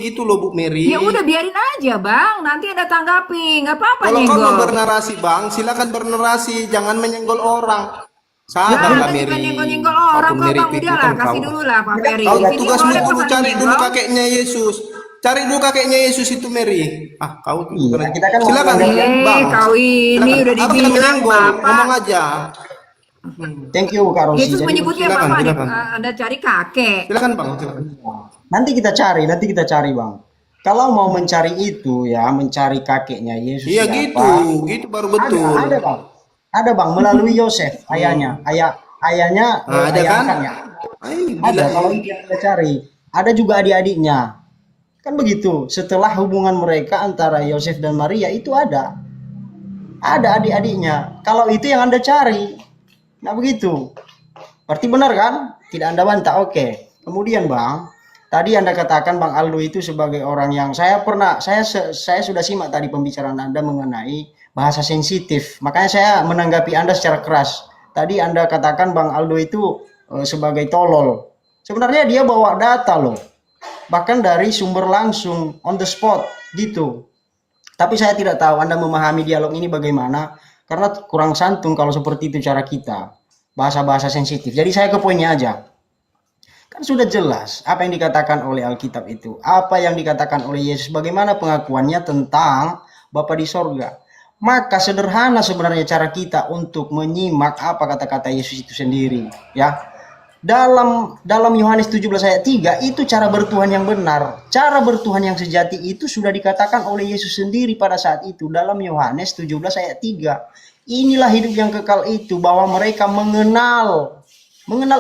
gitu loh Bu Mary. Ya udah biarin aja Bang, nanti ada tanggapi, nggak apa-apa Kalau kau mau nyenggol. bernarasi Bang, silakan bernarasi, jangan menyenggol orang. Ya Sabarlah Anda juga Mary. nyenggol-nyenggol Kau orang tuh kok Mary Bang, udahlah pikirkan kasih kau. dulu lah Pak Ferry. Kau Sini tugasmu boleh kok dulu sambil cari dulu nyenggol. kakeknya Yesus. Cari dulu kakeknya Yesus itu Mary. Ah, kau tuh Iya, kita kan mau silakan menanggapi. Bang. Kau ini Silakan. udah Apa jangan dibilang menyenggol, Bapak. ngomong aja. Thank you Kak Rosi. Yesus Jadi menyebutnya silakan, Bapak, silakan. Anda cari kakek. Silakan Bang, silakan. nanti kita cari Bang. Kalau mau mencari itu ya, mencari kakeknya Yesus Iya siapa? gitu baru betul. Ada Bang. Ada Bang melalui Yosef, ayahnya. Ayahnya Ada ayah kan? angkatnya. Ay, Ada gila. kalau itu yang kita cari. Ada juga adik-adiknya. Kan begitu. Setelah hubungan mereka antara Yosef dan Maria itu ada. Ada adik-adiknya. Kalau itu yang Anda cari. Nah begitu. Berarti benar kan? Tidak Anda bantah. Oke. Kemudian Bang, tadi Anda katakan Bang Aldo itu sebagai orang yang saya sudah simak tadi pembicaraan Anda mengenai bahasa sensitif. Makanya saya menanggapi Anda secara keras. Tadi Anda katakan Bang Aldo itu sebagai tolol. Sebenarnya dia bawa data loh. Bahkan dari sumber langsung on the spot gitu. Tapi saya tidak tahu Anda memahami dialog ini bagaimana, karena kurang santun kalau seperti itu cara kita. Bahasa-bahasa sensitif. Jadi saya ke poinnya aja. Kan sudah jelas apa yang dikatakan oleh Alkitab itu. Apa yang dikatakan oleh Yesus. Bagaimana pengakuannya tentang Bapa di sorga. Maka sederhana sebenarnya cara kita untuk menyimak apa kata-kata Yesus itu sendiri. Ya. Dalam Yohanes 17 ayat 3 itu cara bertuhan yang benar. Cara bertuhan yang sejati itu sudah dikatakan oleh Yesus sendiri pada saat itu. Dalam Yohanes 17 ayat 3. Inilah hidup yang kekal itu, bahwa mereka mengenal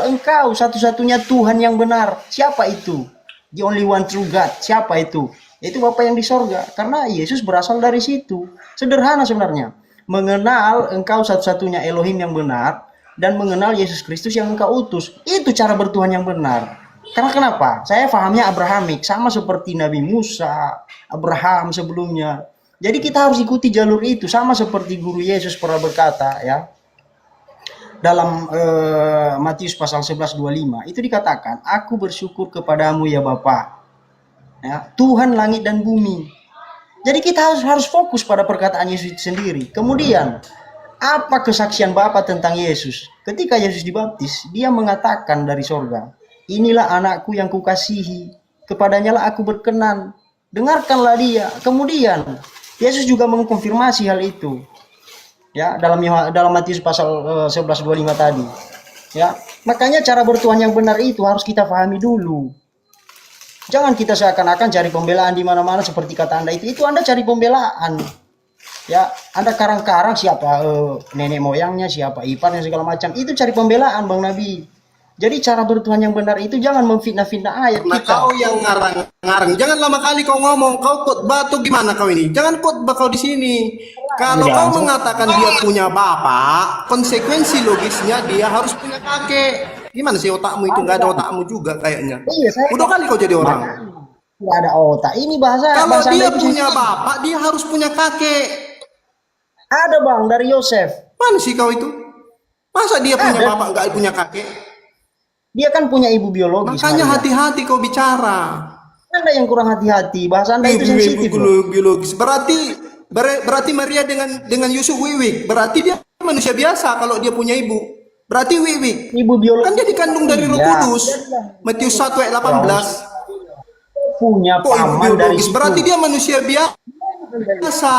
Engkau satu-satunya Tuhan yang benar. Siapa itu? The only one true God. Siapa itu? Itu Bapa yang di sorga. Karena Yesus berasal dari situ. Sederhana sebenarnya. Mengenal Engkau satu-satunya Elohim yang benar, dan mengenal Yesus Kristus yang Engkau utus. Itu cara bertuhan yang benar. Karena kenapa? Saya pahamnya Abrahamik, sama seperti Nabi Musa, Abraham sebelumnya. Jadi kita harus ikuti jalur itu, sama seperti guru Yesus pernah berkata ya. Dalam Matius pasal 11:25 itu dikatakan, aku bersyukur kepadamu ya Bapa, ya, Tuhan langit dan bumi. Jadi kita harus fokus pada perkataan Yesus itu sendiri. Kemudian apa kesaksian Bapa tentang Yesus? Ketika Yesus dibaptis, dia mengatakan dari sorga, inilah anakku yang kukasihi, kepadanya lah aku berkenan, dengarkanlah dia. Kemudian Yesus juga mengkonfirmasi hal itu. Ya, dalam Matius pasal 11:25 tadi. Ya, makanya cara bertuhan yang benar itu harus kita pahami dulu. Jangan kita seakan-akan cari pembelaan di mana-mana seperti kata Anda itu. Itu Anda cari pembelaan. Ya, Anda karang-karang siapa nenek moyangnya, siapa iparnya segala macam. Itu cari pembelaan Bang Nabi. Jadi cara bertuhan yang benar itu jangan memfitnah-fitnah ayat Nah, kita. kau yang ngarang-ngarang. Jangan lama kali kau ngomong, kau khotbah tuh gimana kau ini? Jangan khotbah kau di sini. Kalau Iya. kau mengatakan dia punya bapak, konsekuensi logisnya dia harus punya kakek. Gimana sih otakmu itu? Nggak ada otakmu juga kayaknya. Iya, saya Udah kali kau jadi orang. nggak ada otak. Ini bahasa Kalau bahasa dia Anda itu punya sensitif. bapak, dia harus punya kakek. Ada Bang dari Yosef. Mana sih kau itu? Masa dia punya Ada. bapak nggak punya kakek? Dia kan punya ibu biologis. Makanya Maria. hati-hati kau bicara. Anda yang kurang hati-hati. Bahasa Anda itu sensitif loh. Biologis. Berarti Maria dengan Yusuf wiwik. Berarti dia manusia biasa kalau dia punya ibu. Berarti wiwik. Ibu biologis Kan dia dikandung dari Roh Iya. Kudus. Matius 1 ayat 18. punya Kok ibu paman dari biologis? situ. Berarti dia manusia biasa.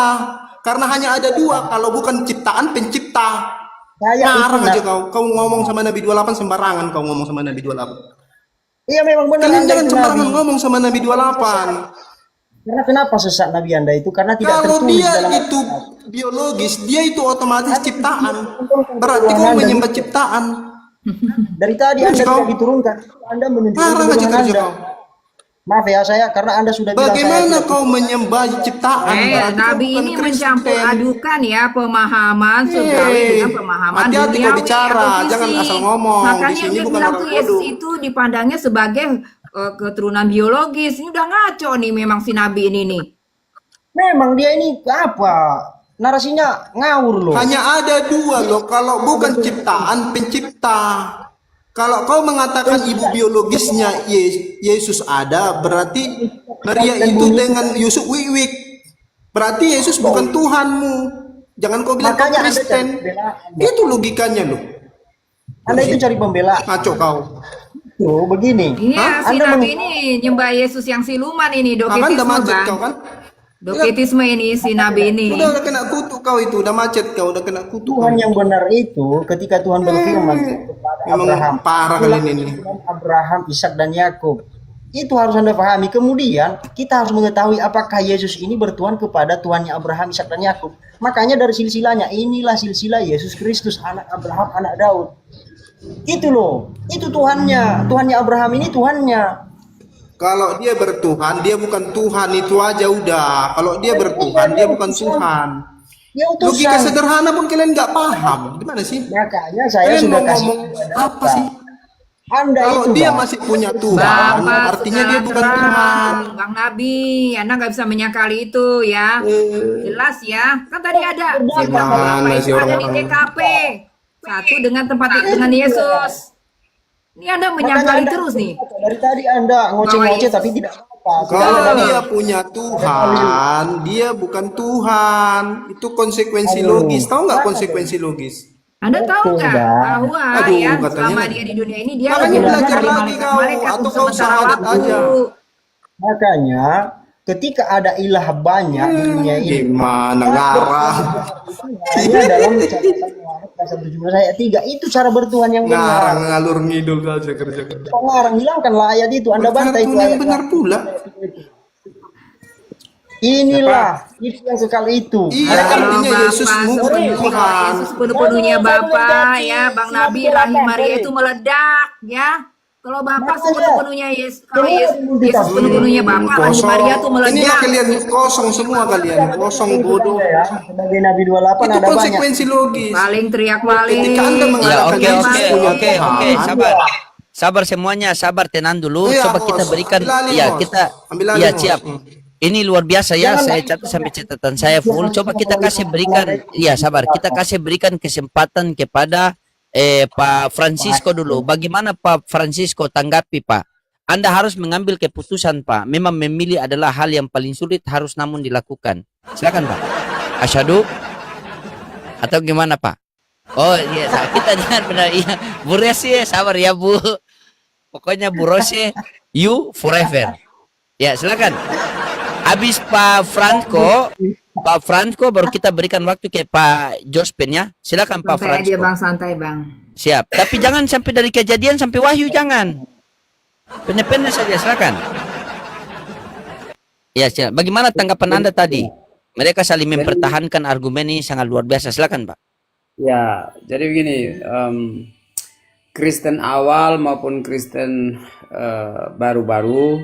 Karena hanya ada dua, kalau bukan ciptaan pencipta. Saya Ngarang itu aja kau ngomong sama Nabi 28 sembarangan kau ngomong sama Nabi 28. Iya memang benar. Kalian Anda jangan itu sembarangan Nabi. ngomong sama Nabi 28. Karena kenapa sesat Nabi Anda itu? Karena tidak Kalau tertulis dia dalam itu biologis, dia itu otomatis ciptaan. Berarti kau menyembah ciptaan. dari tadi Terus Anda kau- tidak diturunkan. Anda menunjukkan Ngarang aja kebodohan kerja Anda. kau. Maaf ya saya karena Anda sudah bilang saya Bagaimana tidak kau menyembah ciptaan? Berarti kau Nabi bukan ini Kristen. mencampur adukan ya pemahaman surgawi dengan pemahaman hati-hati kau duniawi bicara, atau jangan fisik. asal ngomong. Di Makanya sini dia bukan bilang orang tuh Yesus bodoh. itu dipandangnya sebagai keturunan biologis. Ini udah ngaco nih memang si Nabi ini nih. memang dia ini apa? Narasinya ngawur loh. Hanya ada dua loh, kalau bukan ciptaan, pencipta. Kalau kau mengatakan ibu biologisnya Yesus ada, berarti Maria itu dengan Yusuf Wiwik. Berarti Yesus bukan Tuhanmu. Jangan kau bilang kau Makanya Anda Kristen. cari pembelaan. Itu logikanya loh. Anda itu cari pembelaan. Ngaco kau. Tuh, begini. Iya, si Anda Nabi ini nyembah Yesus yang siluman ini, Kan udah doketisme macet bang. kau kan? Doketisme ini si Nabi ini. Udah kena kutuk kau itu, udah macet kau, udah kena kutuk. Tuhan yang benar itu ketika Tuhan berfirman kepada Memang Abraham, parah kali ini. Abraham, Ishak dan Yakub. Itu harus Anda pahami. Kemudian kita harus mengetahui apakah Yesus ini bertuhan kepada Tuhannya Abraham, Ishak dan Yakub. Makanya dari silsilahnya, inilah silsilah Yesus Kristus, anak Abraham, anak Daud. Itu loh, itu Tuhannya. Tuhannya Abraham ini Tuhannya. Kalau dia bertuhan, dia bukan Tuhan, itu aja udah. Kalau dia bertuhan, dia bukan Tuhan. Ya utusan. Logika sederhana pun kalian nggak paham. Gimana sih? Makanya saya Kalian sudah mau kasih ngomong apa sih? Anda Kalau itu dia Bang. masih punya Tuhan, Bapak artinya dia secara bukan terang, Tuhan. Bang Nabi, Anda nggak bisa menyangkali itu ya. Jelas ya. Kan tadi ada Gimana Bapak sih itu ada di orang-orang? TKP. Satu dengan tempat dengan Yesus. Ini Anda menyangkali terus nih. Dari tadi Anda ngoceh-ngoceh tapi tidak apa-apa. Kalau dia punya Tuhan, dia bukan Tuhan. Itu konsekuensi logis. Tahu nggak konsekuensi logis? Anda tahu nggak Bang. bahwa Aduh, ya katanya. selama dia di dunia ini dia Makanya hanya belajar dari lagi kau, malaikat atau untuk kau sementara syahadat waktu. aja. Makanya ketika ada ilah banyak di dunia ini, Gimana ngarang? hanya dalam catatan Muhammad pasal 17 ayat 3 itu cara bertuhan yang Ngarang benar. ngalur ngidul aja kerja. Pengarang hilangkanlah ayat itu, Anda bantai itu Kartun yang ayat. benar pula. Inilah itu yang kekal itu. Iya, Kalau artinya Yesus bukan Tuhan. Yesus sepenuh-penuhnya Bapa ya, Bang Nabi rahim Maria itu meledak ya. Kalau Bapa sepenuh-penuhnya Yesus, kalau Yesus sepenuhnya Bapa, rahim Maria itu Inilah meledak. kalian kosong semua kalian, kosong bodoh. Ya, sebagai Nabi 28 Itu ada banyak. konsekuensi logis. Paling teriak paling. Ketika Anda Ya, mengatakan oke, Yesus oke, punya oke, Tuhan, oke, sabar. Sabar semuanya, sabar, tenang dulu. Iya, Coba kita Bos. berikan, Ambil alih, ya Bos. kita, Ambil alih, ya Bos. siap. Ini luar biasa ya, saya catat sampai catatan saya full. Coba kita kasih berikan, ya sabar, kita kasih berikan kesempatan kepada Pak Francisco dulu. Bagaimana Pak Francisco tanggapi Pak? Anda harus mengambil keputusan Pak. Memang memilih adalah hal yang paling sulit, harus namun dilakukan. Silakan Pak. Asyhadu atau gimana Pak? Oh iya, kita jangan benar iya. Bu Resi sabar ya Bu. Pokoknya Bu Rose, you forever. Ya silakan. Habis Pak Franco baru kita berikan waktu ke Pak Jospen ya. Silakan Pak Santai aja Franco. Bang, santai Bang. Siap. Tapi jangan sampai dari kejadian sampai wahyu jangan. Pendek-pendek saja silakan. Ya silakan. Bagaimana tanggapan Anda tadi? Mereka saling mempertahankan argumen ini sangat luar biasa. Silakan Pak. Ya, jadi begini, Kristen awal maupun Kristen baru-baru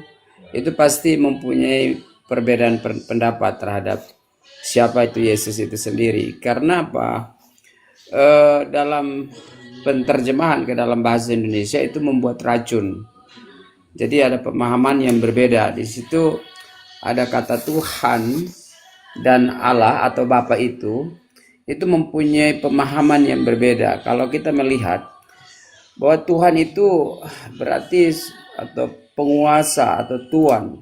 itu pasti mempunyai perbedaan pendapat terhadap siapa itu Yesus itu sendiri. Karena apa? Dalam penterjemahan ke dalam bahasa Indonesia itu membuat racun. Jadi ada pemahaman yang berbeda. Di situ ada kata Tuhan dan Allah atau Bapa itu mempunyai pemahaman yang berbeda. Kalau kita melihat bahwa Tuhan itu berarti atau penguasa atau Tuhan,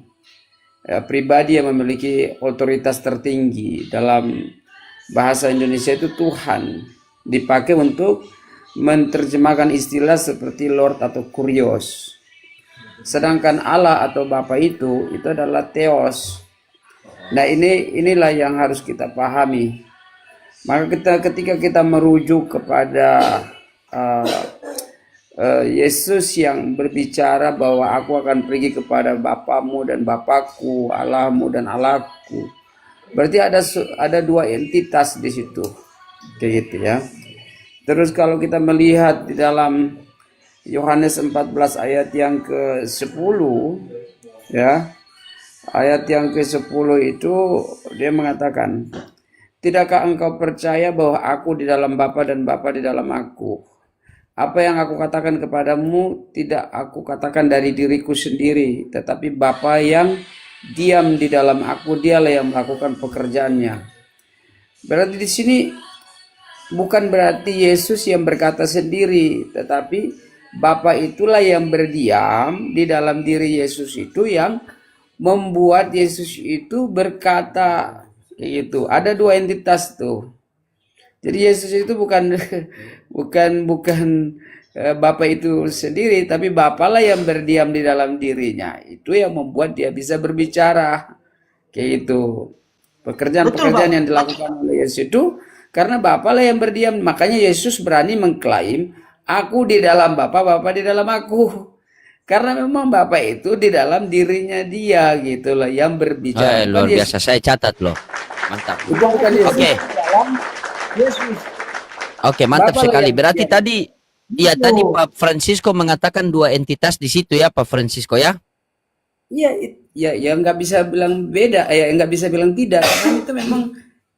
ya, pribadi yang memiliki otoritas tertinggi. Dalam bahasa Indonesia itu Tuhan dipakai untuk menerjemahkan istilah seperti Lord atau Kurios. Sedangkan Allah atau Bapa itu adalah Theos. Nah inilah yang harus kita pahami. Maka ketika kita merujuk kepada Yesus yang berbicara bahwa aku akan pergi kepada Bapamu dan Bapakku, Allahmu dan Allahku. Berarti ada dua entitas di situ. Kayak gitu ya. Terus kalau kita melihat di dalam Yohanes 14 ayat yang ke-10 ya. Ayat yang ke-10 itu dia mengatakan, "Tidakkah engkau percaya bahwa aku di dalam Bapa dan Bapa di dalam aku? Apa yang aku katakan kepadamu tidak aku katakan dari diriku sendiri, tetapi Bapa yang diam di dalam aku, dialah yang melakukan pekerjaannya." Berarti di sini bukan berarti Yesus yang berkata sendiri, tetapi Bapa itulah yang berdiam di dalam diri Yesus itu yang membuat Yesus itu berkata kayak gitu. Ada dua entitas tuh. Jadi Yesus itu bukan bukan Bapa itu sendiri, tapi Bapalah yang berdiam di dalam dirinya. Itu yang membuat dia bisa berbicara kayak gitu. Pekerjaan-pekerjaan yang dilakukan oleh Yesus itu karena Bapalah yang berdiam. Makanya Yesus berani mengklaim, aku di dalam Bapa, Bapa di dalam aku. Karena memang Bapa itu di dalam dirinya dia gitu loh yang berbicara. Luar biasa, saya catat loh. Mantap. Itu bukan Yesus. Oke. Yesus. Oke, mantap Bapak sekali. yang Berarti berdiam. tadi tadi Pak Francisco mengatakan dua entitas di situ ya, Pak Francisco ya? Iya, ya nggak bisa bilang beda, ya nggak bisa bilang tidak, karena itu memang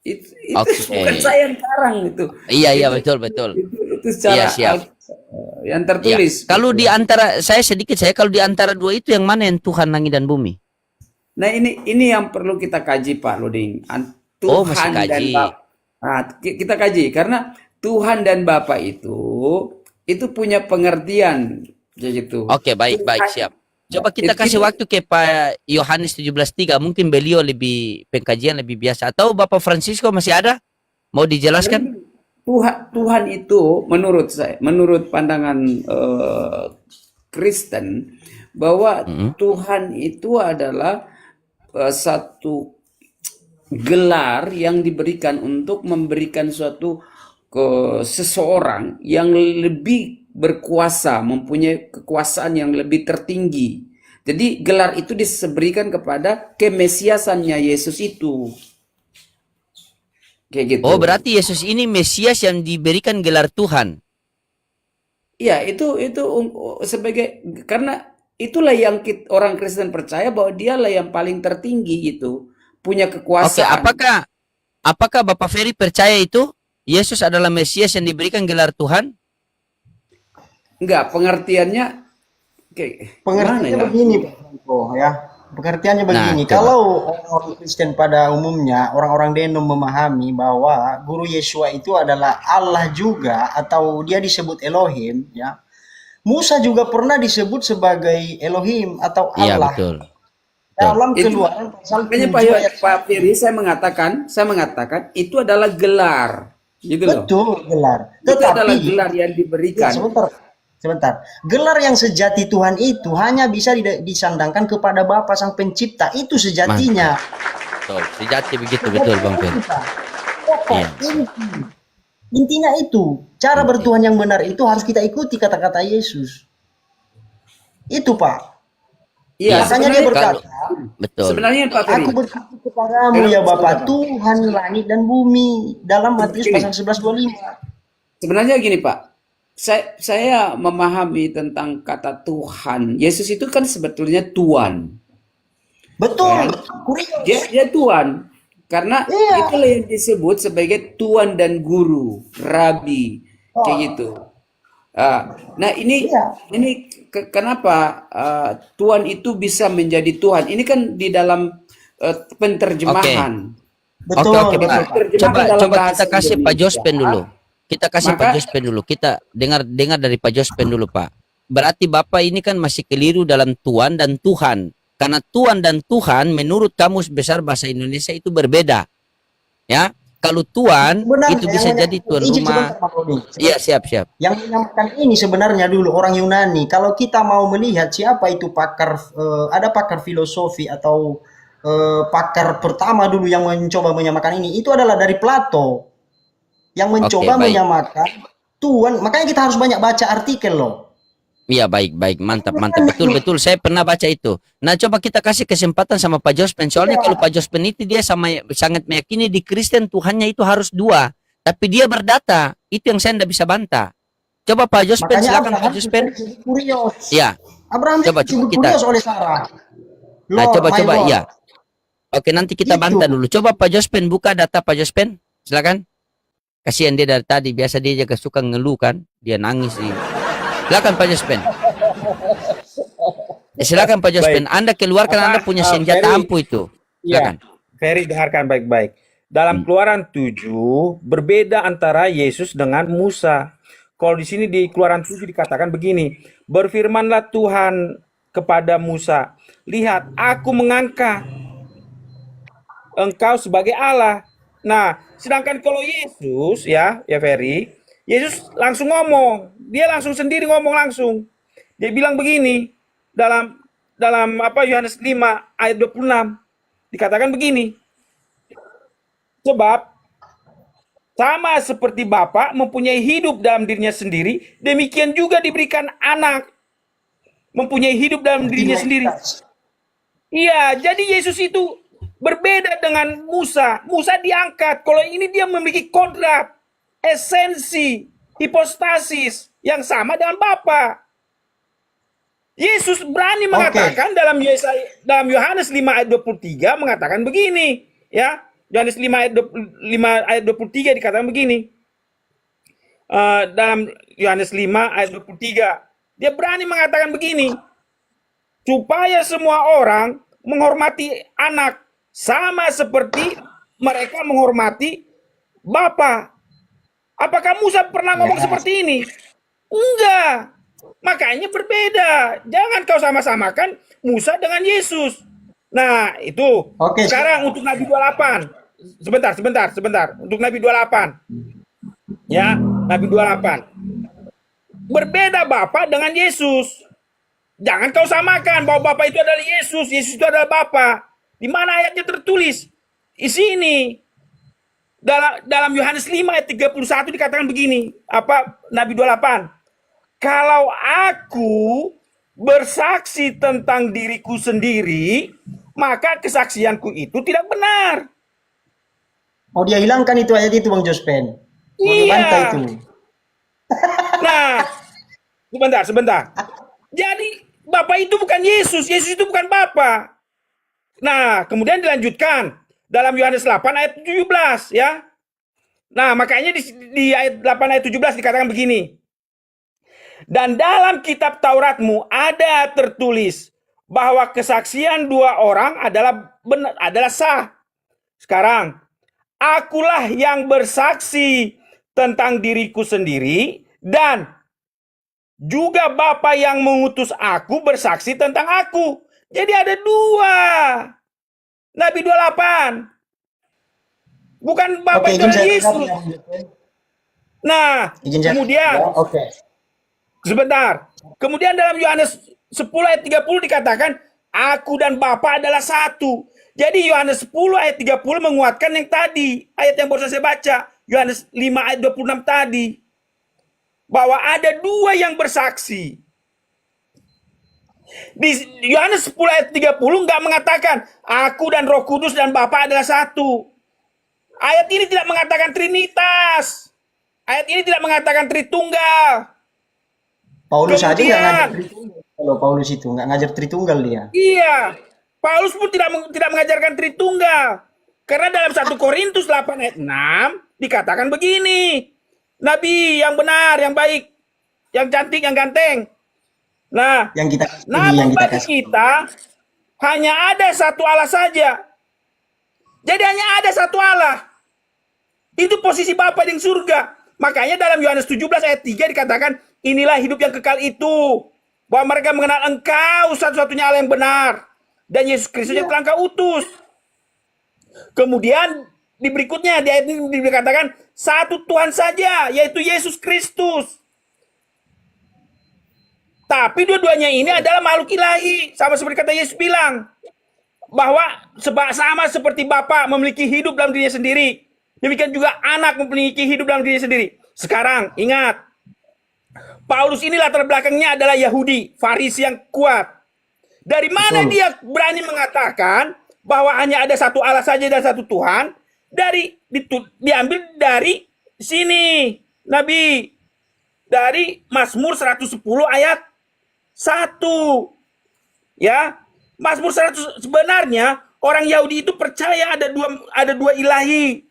itu Oke. bukan saya yang karang itu. Iya, betul. Itu secara Iya, siap. yang Iya. tertulis. Kalau di antara kalau di antara dua itu yang mana yang Tuhan langit dan bumi? Nah ini yang perlu kita kaji Pak Loding. Oh, masih Tuhan dan kaji. Bapa. Nah, kita kaji karena Tuhan dan Bapa itu punya pengertian kayak gitu. Oke, baik, siap. Coba kita kasih waktu ke Pak Yohanes 17:3. Mungkin beliau lebih pengkajian lebih biasa. Atau Bapak Francisco masih ada? Mau dijelaskan? Tuhan itu menurut saya, menurut pandangan Kristen, bahwa Tuhan itu adalah satu gelar yang diberikan untuk memberikan suatu ke seseorang yang lebih berkuasa, mempunyai kekuasaan yang lebih tertinggi. Jadi gelar itu diberikan kepada kemesiasannya Yesus itu. Kayak gitu. Oh, berarti Yesus ini Mesias yang diberikan gelar Tuhan. Iya, itu sebagai karena itulah yang orang Kristen percaya bahwa dialah yang paling tertinggi gitu, punya Oke, kekuasaan. apakah Bapak Ferry percaya itu Yesus adalah Mesias yang diberikan gelar Tuhan? Enggak, pengertiannya kayak Pengertiannya gimana ya? begini, Pak Franco, ya. Pengertiannya begini, coba. kalau orang Kristen pada umumnya, orang-orang Denom memahami bahwa guru Yesua itu adalah Allah juga atau dia disebut Elohim, ya. Musa juga pernah disebut sebagai Elohim atau Iya, Allah. betul. Dalam Itu- Keluaran pasal Makanya 7 ayat Pak Firly saya mengatakan itu adalah gelar, gitu loh. betul gelar. Itu adalah Tetapi gelar yang diberikan. sebentar. Gelar yang sejati Tuhan itu hanya bisa disandangkan kepada Bapa Sang Pencipta. Itu sejatinya. Betul. Sejati begitu, betul Bang Ferry. Pokok Iya. intinya itu. Cara bertuhan yang benar itu harus kita ikuti kata-kata Yesus. Itu Pak. Iya, Makanya dia berkata, Betul. sebenarnya Pak Ferry, aku berkata kepadamu ya Bapa, Tuhan langit dan bumi. Dalam Matius Begini. pasal 11:25. sebenarnya gini Pak, saya memahami tentang kata Tuhan. Yesus itu kan sebetulnya Tuan. Betul. Kurios. Dia Tuan. Karena Iya. itulah yang disebut sebagai Tuan dan Guru, Rabi, kayak gitu. Nah ini Iya. kenapa Tuan itu bisa menjadi Tuhan? Ini kan di dalam penterjemahan. Betul. Oke, betul, Pak. Pak. Terjemahan dalam Coba bahasa kita kasih Pak Indonesia. Jospen dulu. Kita kasih Pak Maka- Jospen dulu. Kita dengar dari Pak Jospen dulu, Pak. Berarti Bapak ini kan masih keliru dalam Tuan dan Tuhan. Karena Tuan dan Tuhan menurut Kamus Besar Bahasa Indonesia itu berbeda. Ya, kalau Tuan Sebenarnya itu yang bisa jadi tuan izin rumah. sebentar, Pak Rudi. Iya, siap. Yang menyamakan ini sebenarnya dulu orang Yunani. Kalau kita mau melihat siapa itu pakar, ada pakar filosofi atau pakar pertama dulu yang mencoba menyamakan ini, itu adalah dari Plato. Yang mencoba baik. menyamakan Tuhan. Makanya kita harus banyak baca artikel loh. Iya, baik. Mantap. Betul. Saya pernah baca itu. Nah, coba kita kasih kesempatan sama Pak Jospen. Soalnya kalau Pak Jospen itu dia sangat meyakini di Kristen Tuhannya itu harus dua. Tapi dia berdata. Itu yang saya tidak bisa bantah. Coba Pak Jospen, Makanya silakan Pak Abraham Jospen. disebut kurios. Iya. Abraham Coba disebut kita. kurios oleh Sarah. Nah, Lord, coba my Lord. iya. Oke, nanti kita Gitu. bantah dulu. Coba Pak Jospen buka data Pak Jospen. Silakan. Kasihan dia dari tadi, biasa dia juga suka ngeluh kan. Dia nangis sih. Silakan Pak Jospen. Silakan Pak Jospen. Anda keluarkan, Apa, Anda punya senjata Ferry? ampuh itu. Iya, Silakan. Ferry dengarkan baik-baik. Dalam Keluaran 7 berbeda antara Yesus dengan Musa. Kalau di sini di Keluaran 7 dikatakan begini, berfirmanlah Tuhan kepada Musa, lihat, aku mengangkat engkau sebagai Allah. Nah, sedangkan kalau Yesus ya Ferry, Yesus langsung ngomong, dia langsung sendiri ngomong langsung. Dia bilang begini dalam dalam apa Yohanes 5 ayat 26 dikatakan begini, sebab sama seperti Bapa mempunyai hidup dalam dirinya sendiri, demikian juga diberikan anak mempunyai hidup dalam dirinya sendiri. Iya, jadi Yesus itu berbeda dengan Musa. Musa diangkat, kalau ini dia memiliki kodrat, esensi, hipostasis yang sama dengan Bapa. Yesus berani mengatakan dalam Yohanes 5 ayat 23 mengatakan begini, ya. Yohanes 5 ayat 23 dikatakan begini. Dalam Yohanes 5 ayat 23, dia berani mengatakan begini, supaya semua orang menghormati anak sama seperti mereka menghormati Bapa. Apakah Musa pernah ngomong seperti ini? Enggak. Makanya berbeda. Jangan kau sama-samakan Musa dengan Yesus. Nah, itu. Sekarang untuk Nabi 28. Sebentar. Untuk Nabi 28. Ya, Nabi 28. Berbeda Bapa dengan Yesus. Jangan kau samakan bahwa Bapa itu adalah Yesus, Yesus itu adalah Bapa. Di mana ayatnya tertulis? Di sini. Dalam Yohanes 5 ayat 31 dikatakan begini, Nabi 28. Kalau aku bersaksi tentang diriku sendiri, maka kesaksianku itu tidak benar. Mau dia hilangkan itu ayat itu, Bang Jospen. Iya. Itu. Nah, sebentar. Jadi Bapa itu bukan Yesus, Yesus itu bukan Bapa. Nah, kemudian dilanjutkan dalam Yohanes 8 ayat 17 ya. Nah, makanya di ayat 8 ayat 17 dikatakan begini. Dan dalam kitab Tauratmu ada tertulis bahwa kesaksian dua orang adalah sah. Sekarang, akulah yang bersaksi tentang diriku sendiri dan juga Bapa yang mengutus aku bersaksi tentang aku. Jadi ada dua. Nabi 28. Bukan Bapa itu Yesus. Nah, kemudian sebentar. Kemudian dalam Yohanes 10 ayat 30 dikatakan, aku dan Bapa adalah satu. Jadi Yohanes 10 ayat 30 menguatkan yang tadi, ayat yang baru saya baca, Yohanes 5 ayat 26 tadi. Bahwa ada dua yang bersaksi. Di Yohanes 10 ayat 30 nggak mengatakan, aku dan Roh Kudus dan Bapa adalah satu. Ayat ini tidak mengatakan Trinitas. Ayat ini tidak mengatakan Tritunggal. Paulus aja nggak ngajar Tritunggal. Kalau Paulus itu nggak ngajar Tritunggal dia. Iya, Paulus pun tidak mengajarkan Tritunggal. Karena dalam 1 Korintus 8 ayat 6 dikatakan begini. Nabi yang benar, yang baik, yang cantik, yang ganteng. Nah, namun bagi kita hanya ada satu Allah saja. Jadi hanya ada satu Allah. Itu posisi Bapa di surga. Makanya dalam Yohanes 17 ayat 3 dikatakan, inilah hidup yang kekal itu, bahwa mereka mengenal Engkau satu-satunya Allah yang benar, dan Yesus Kristus yang telah Engkau utus. Kemudian di berikutnya di ayat ini dikatakan satu Tuhan saja, yaitu Yesus Kristus. Tapi dua-duanya ini adalah makhluk ilahi, sama seperti kata Yesus bilang, bahwa sama seperti Bapa memiliki hidup dalam dirinya sendiri, demikian juga anak memiliki hidup dalam dirinya sendiri. Sekarang ingat, Paulus ini latar belakangnya adalah Yahudi, Farisi yang kuat. Dari mana dia berani mengatakan bahwa hanya ada satu Allah saja dan satu Tuhan? Diambil dari sini, Nabi, dari Mazmur 110 ayat 1. Ya, Mazmur 100 sebenarnya orang Yahudi itu percaya ada dua ilahi.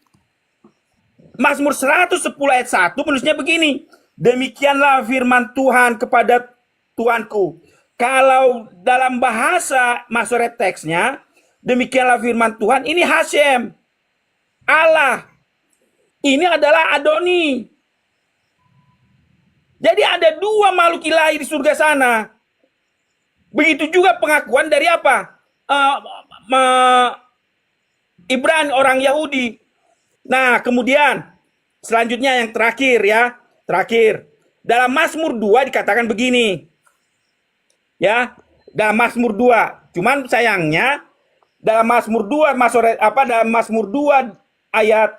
Mazmur 110 ayat 1 menulisnya begini. Demikianlah firman Tuhan kepada Tuanku. Kalau dalam bahasa Masoret teksnya, demikianlah firman Tuhan, ini Hashem, Allah. Ini adalah Adoni. Jadi ada dua makhluk ilahi di surga sana. Begitu juga pengakuan dari apa? Ibrani, orang Yahudi. Nah, kemudian selanjutnya yang terakhir ya. Terakhir. Dalam Mazmur 2 dikatakan begini. Ya, dalam Mazmur 2. Cuman sayangnya dalam Mazmur 2 dalam Mazmur 2 ayat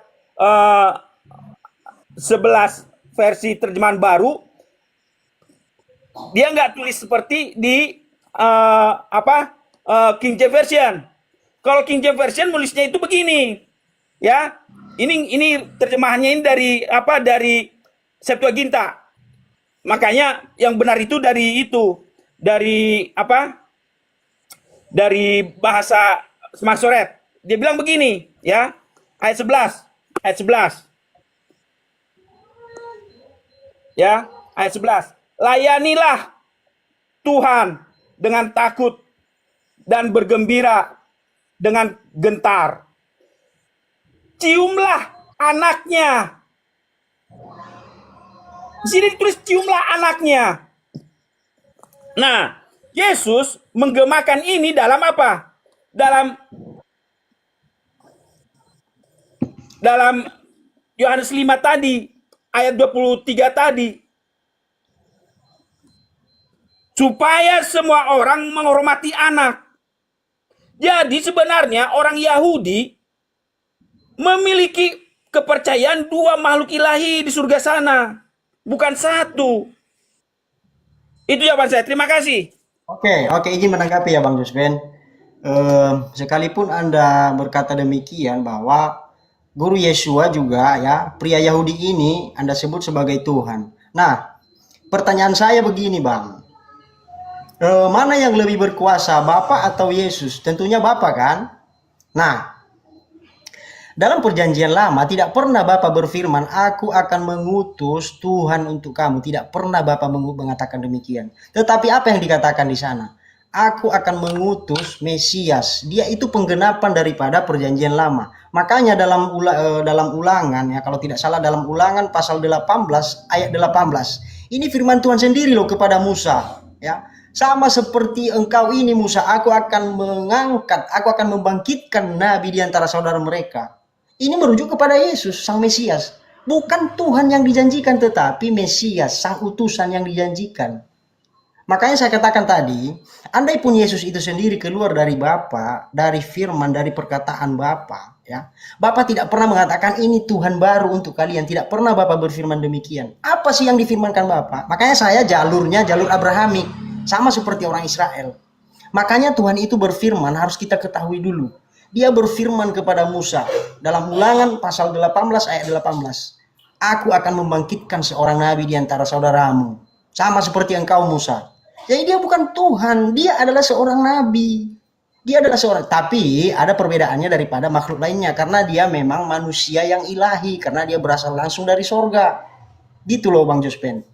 11 versi terjemahan baru, dia nggak tulis seperti di King James Version. Kalau King James Version nulisnya itu begini, ya. Ini terjemahannya ini dari Septuaginta. Makanya yang benar itu dari bahasa Masoret. Dia bilang begini, ya. Ayat 11. Ya, ayat 11. Layanilah Tuhan dengan takut dan bergembira dengan gentar. Ciumlah anaknya. Di sini ditulis ciumlah anaknya. Nah, Yesus menggemakan ini dalam apa? Dalam Yohanes 5 tadi, ayat 23 tadi. Supaya semua orang menghormati anak. Jadi sebenarnya orang Yahudi memiliki kepercayaan dua makhluk ilahi di surga sana. Bukan satu. Itu jawaban saya. Terima kasih. Oke, izin menanggapi ya Bang Jusben. Sekalipun Anda berkata demikian bahwa Guru Yesua juga ya, pria Yahudi ini Anda sebut sebagai Tuhan. Nah, pertanyaan saya begini Bang. Mana yang lebih berkuasa, Bapa atau Yesus? Tentunya Bapa kan? Nah, dalam perjanjian lama tidak pernah Bapa berfirman, aku akan mengutus Tuhan untuk kamu. Tidak pernah Bapa mengatakan demikian. Tetapi apa yang dikatakan di sana? Aku akan mengutus Mesias. Dia itu penggenapan daripada perjanjian lama. Makanya dalam ulangan ya, kalau tidak salah dalam ulangan pasal 18 ayat 18. Ini firman Tuhan sendiri loh kepada Musa, ya. Sama seperti engkau ini Musa, aku akan membangkitkan nabi di antara saudara mereka. Ini merujuk kepada Yesus, Sang Mesias. Bukan Tuhan yang dijanjikan, tetapi Mesias, Sang Utusan yang dijanjikan. Makanya saya katakan tadi, andai pun Yesus itu sendiri keluar dari Bapa, dari firman, dari perkataan Bapa, ya. Bapa tidak pernah mengatakan ini Tuhan baru untuk kalian. Tidak pernah Bapa berfirman demikian. Apa sih yang difirmankan Bapa? Makanya saya jalurnya jalur Abrahamik. Sama seperti orang Israel. Makanya Tuhan itu berfirman, harus kita ketahui dulu. Dia berfirman kepada Musa dalam Ulangan pasal 18 ayat 18. Aku akan membangkitkan seorang nabi di antara saudaramu. Sama seperti engkau Musa. Jadi dia bukan Tuhan, dia adalah seorang nabi. Dia adalah seorang, tapi ada perbedaannya daripada makhluk lainnya. Karena dia memang manusia yang ilahi. Karena dia berasal langsung dari sorga. Gitu loh Bang Jospen.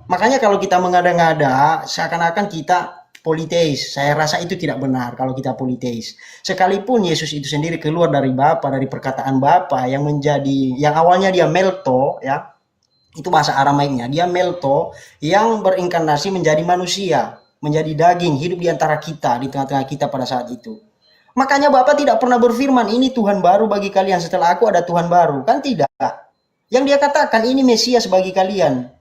Makanya kalau kita mengada-ngada, seakan-akan kita politeis. Saya rasa itu tidak benar kalau kita politeis. Sekalipun Yesus itu sendiri keluar dari Bapa, dari perkataan Bapa yang awalnya dia melto, ya. Itu bahasa Aramaiknya. Dia melto yang berinkarnasi menjadi manusia, menjadi daging, hidup di antara kita, di tengah-tengah kita pada saat itu. Makanya Bapa tidak pernah berfirman, ini Tuhan baru bagi kalian, setelah aku ada Tuhan baru. Kan tidak. Yang dia katakan, ini Mesias bagi kalian.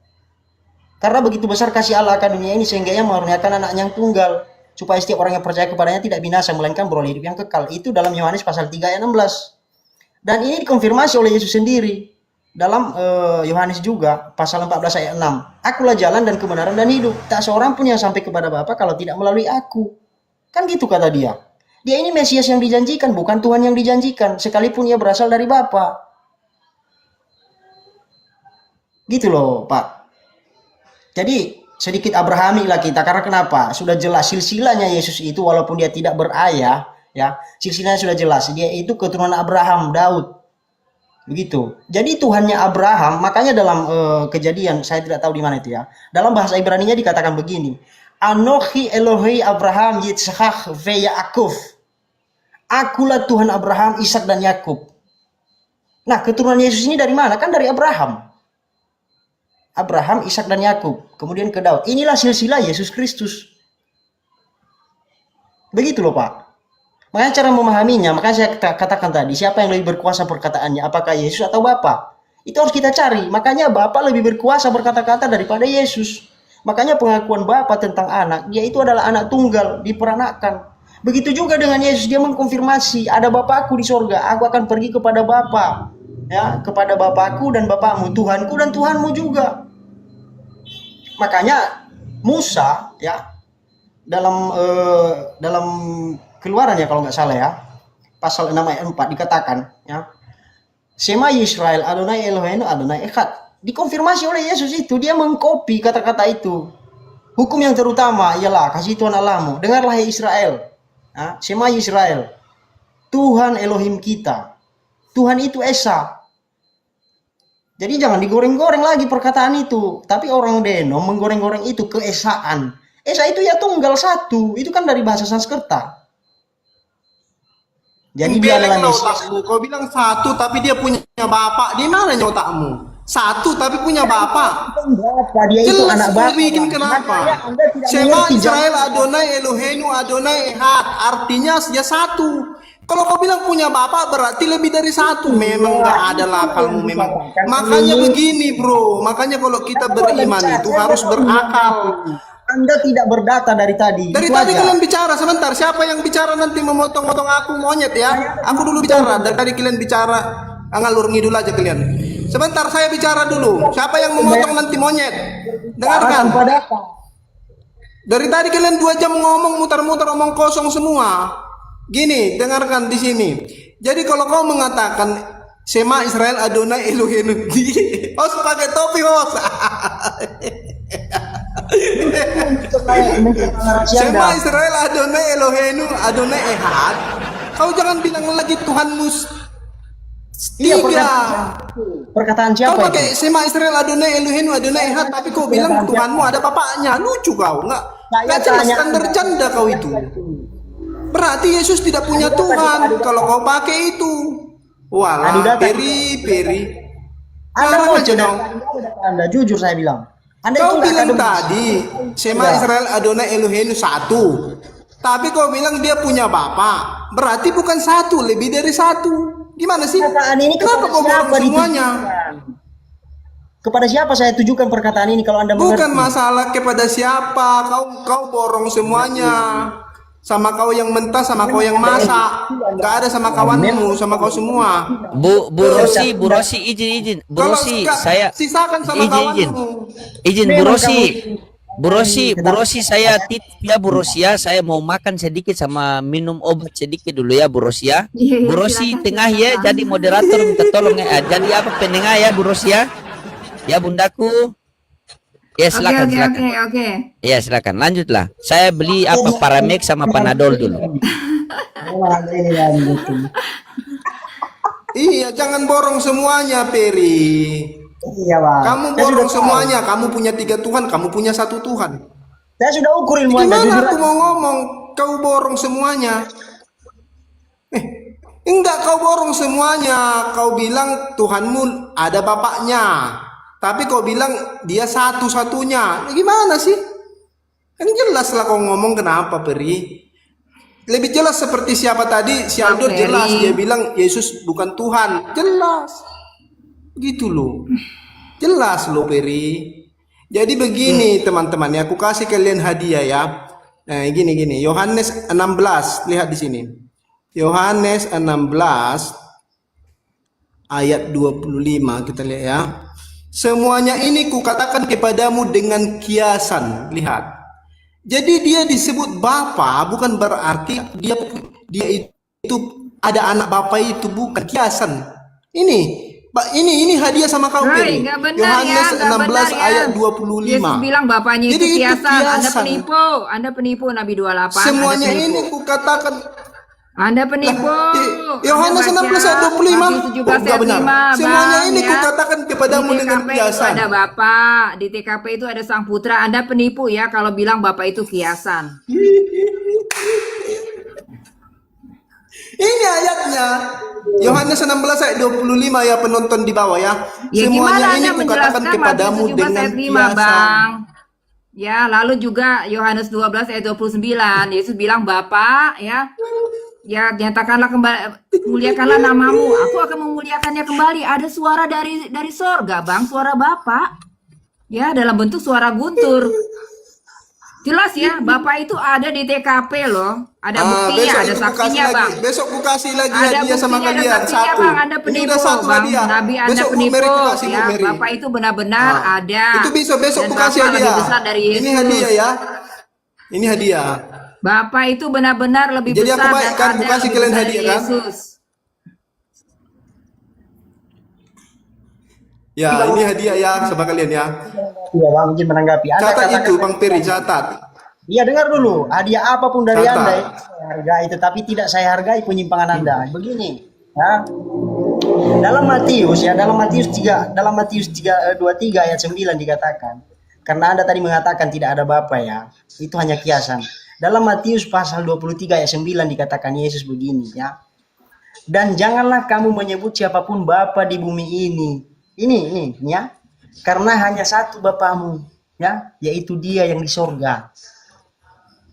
Karena begitu besar kasih Allah akan dunia ini sehingga ia mengaruniakan anaknya yang tunggal. Supaya setiap orang yang percaya kepadanya tidak binasa, melainkan beroleh hidup yang kekal. Itu dalam Yohanes pasal 3 ayat 16. Dan ini dikonfirmasi oleh Yesus sendiri. Dalam Yohanes juga pasal 14 ayat 6. Akulah jalan dan kebenaran dan hidup. Tak seorang pun yang sampai kepada Bapa kalau tidak melalui aku. Kan gitu kata dia. Dia ini Mesias yang dijanjikan, bukan Tuhan yang dijanjikan. Sekalipun ia berasal dari Bapa. Gitu loh Pak. Jadi sedikit Abrahamik lah kita. Karena kenapa? Sudah jelas silsilahnya Yesus itu walaupun dia tidak berayah. Ya, silsilahnya sudah jelas. Dia itu keturunan Abraham, Daud. Begitu. Jadi Tuhannya Abraham, makanya dalam Kejadian, saya tidak tahu di mana itu ya. Dalam bahasa Ibrani-nya dikatakan begini. Anochi Elohi Abraham Yitzhak ve Yaakov. Akulah Tuhan Abraham, Ishak dan Yakub. Nah, keturunan Yesus ini dari mana? Kan dari Abraham. Abraham, Ishak dan Yakub, kemudian ke Daud. Inilah silsilah Yesus Kristus. Begitu loh Pak. Makanya cara memahaminya, makanya saya katakan tadi, siapa yang lebih berkuasa perkataannya, apakah Yesus atau Bapa? Itu harus kita cari. Makanya Bapa lebih berkuasa berkata-kata daripada Yesus. Makanya pengakuan Bapa tentang anak, dia itu adalah anak tunggal, diperanakkan. Begitu juga dengan Yesus, dia mengkonfirmasi, ada Bapakku di sorga, aku akan pergi kepada Bapa, ya, kepada Bapakku dan Bapakmu, Tuhanku dan Tuhanmu juga. Makanya Musa, ya, dalam Keluaran ya kalau nggak salah ya, pasal 6 ayat 4 dikatakan, ya, Shema Yisrael Adonai Eloheinu Adonai Echad. Dikonfirmasi oleh Yesus itu, dia mengkopi kata-kata itu. Hukum yang terutama ialah kasih Tuhan Allahmu. Dengarlah hai Israel. Nah, Shema Yisrael. Tuhan Elohim kita. Tuhan itu Esa. Jadi jangan digoreng-goreng lagi perkataan itu. Tapi orang Denom menggoreng-goreng itu keesaan. Esa itu ya tunggal satu. Itu kan dari bahasa Sanskerta. Jadi dia adalah Mesias. Kau bilang satu tapi dia punya bapak. Di mana otakmu? Satu tapi punya bapak. Bapak dia itu Jelas anak kau bapak. bikin kenapa? Shema Israel Adonai Eloheinu Adonai Echad. Artinya dia satu. Kalau kau bilang punya bapak berarti lebih dari satu. Memang nggak ada lakalmu memang. Makanya begini bro. Makanya kalau kita beriman itu harus berakal. Anda tidak berdata dari tadi. Dari itu tadi aja. kalian bicara sebentar. Siapa yang bicara nanti memotong-motong aku monyet ya? Aku dulu bicara. Dari tadi kalian bicara ngalur ngidul aja kalian. Sebentar saya bicara dulu. Siapa yang memotong nanti monyet? Dengarkan. Tanpa data. Dari tadi kalian 2 jam ngomong mutar-mutar omong kosong semua. Gini, dengarkan di sini. Jadi kalau kau mengatakan Shema Israel Adonai Eloheinu, host pakai topi host. Shema Israel Adonai Eloheinu Adonai Echad. Kau jangan bilang lagi Tuhanmu Iya, tiga. perkataan siapa Kau pakai itu? Shema Israel Adonai Eloheinu Adonai Echad, tapi kau bilang Tuhanmu ada bapaknya. Lucu kau, nggak jelas, standar janda kau itu. Berarti Yesus tidak punya Tuhan kalau kau pakai itu. Walah, peri. Anda Marah mau aja dong. Anda jujur saya bilang. Anda Kau itu bilang akademis. tadi Shema Israel Adonai Eloheinu satu. Tapi kau bilang dia punya bapak. Berarti bukan satu, lebih dari satu. Gimana sih? Perkataan ini Kenapa kau borong siapa semuanya? ditujukan? Kepada siapa saya tujukan perkataan ini kalau Anda Bukan mengerti? masalah kepada siapa. Kau borong semuanya. Sama kau yang mentah, sama kau yang masak. Gak ada sama kawanmu, sama kau semua. Bu Rosi izin Bu Kalau Rosi enggak, saya sisakan sama kawanmu. izin Memang Bu Rosi saya titip ya Bu Rosi ya, saya mau makan sedikit sama minum obat sedikit dulu ya Bu Rosi ya. Iya, Bu Rosi silakan, tengah ya, silakan. jadi moderator minta tolong ya, jadi apa penengah ya Bu Rosi ya. Ya bundaku. Ya silakan silakan. Oke. Ya silakan lanjutlah. Saya beli apa Paramex sama Panadol dulu. Iya, jangan borong semuanya, Peri. Iya, Bang. Kamu Saya borong sudah tahu. semuanya. Kamu punya 3 Tuhan, kamu punya 1 Tuhan. Saya sudah ukur ilmu Anda Gimana jujur. aku mau ngomong? Kau borong semuanya. Enggak, kau borong semuanya. Kau bilang Tuhanmu ada bapaknya. Tapi kau bilang dia satu-satunya. Gimana sih? Kan jelas lah kau ngomong kenapa, Peri. Lebih jelas seperti siapa tadi? Si Aldo Peri. jelas. Dia bilang Yesus bukan Tuhan. Jelas. Gitu loh. Jelas loh, Peri. Jadi begini teman-teman ya, aku kasih kalian hadiah ya. Nah, gini. Yohanes 16, lihat di sini. Yohanes 16 ayat 25 kita lihat ya. Semuanya ini kukatakan kepadamu dengan kiasan. Lihat. Jadi dia disebut Bapa bukan berarti dia itu ada anak Bapa itu, bukan kiasan. Ini hadiah sama kau, Peri. Nggak benar Yohanes ya, nggak 16 benar ya. ayat 25. Yesus bilang bapaknya itu Jadi itu kiasan. Anda kiasan. penipu Nabi 28. Semuanya Anda penipu. ini kukatakan Anda penipu. Yohanes Anda 16 ayat 25. Matius 17 Enggak ayat benar. 5, Semuanya Bang, ini ya. kukatakan kepadamu Di dengan TKP itu kiasan. ada Bapak, di TKP itu ada Sang Putra. Anda penipu ya kalau bilang Bapak itu kiasan. Ini ayatnya. Yohanes 16 ayat 25 ya penonton di bawah ya. Ya gimana Semuanya ini Anda kukatakan menjelaskan kepadamu Matius 17 dengan ayat 5, kiasan. Bang? Ya, lalu juga Yohanes 12 ayat 29. Yesus bilang, "Bapa, ya nyatakanlah kembali, muliakanlah namamu. Aku akan memuliakannya kembali." Ada suara dari sorga, Bang, suara Bapa. Ya, dalam bentuk suara guntur. Jelas ya, Bapak itu ada di TKP loh. Ada buktinya, ada itu ku kasih saksinya, lagi. Bang. Besok ku kasih lagi Ada hadiah sama buktinya, ada kalian saksinya, satu. Bang. Anda Ini penipu, udah satu Bang. hadiah. Nabi Anda Besok Bu penipu, Mary ku kasih Bu ya. Mary. Bapak itu benar-benar ada. Itu besok Dan ku kasih Bapak lebih hadiah. besar dari Yesus. Ini hadiah ya. Ini hadiah. Bapak itu benar-benar lebih Jadi aku besar baik dan kan, ada ku kasih lebih kalian besar dari hadiah kan? Yesus. Ya, ini hadiah ya sama kalian ya. Iya Bang, izin menanggapi. Anda Catat katakan- itu Bang Peri, catat. Iya dengar dulu, hadiah apapun dari Catat. Anda itu saya hargai, tetapi tidak saya hargai penyimpangan Anda. Begini, ya. Dalam Matius 23 ayat 9 dikatakan, karena Anda tadi mengatakan tidak ada Bapa ya, itu hanya kiasan. Dalam Matius pasal 23 ayat 9 dikatakan Yesus begini ya. Dan janganlah kamu menyebut siapapun Bapa di bumi ini. Ini ya. Karena hanya satu Bapamu ya, yaitu Dia yang di sorga.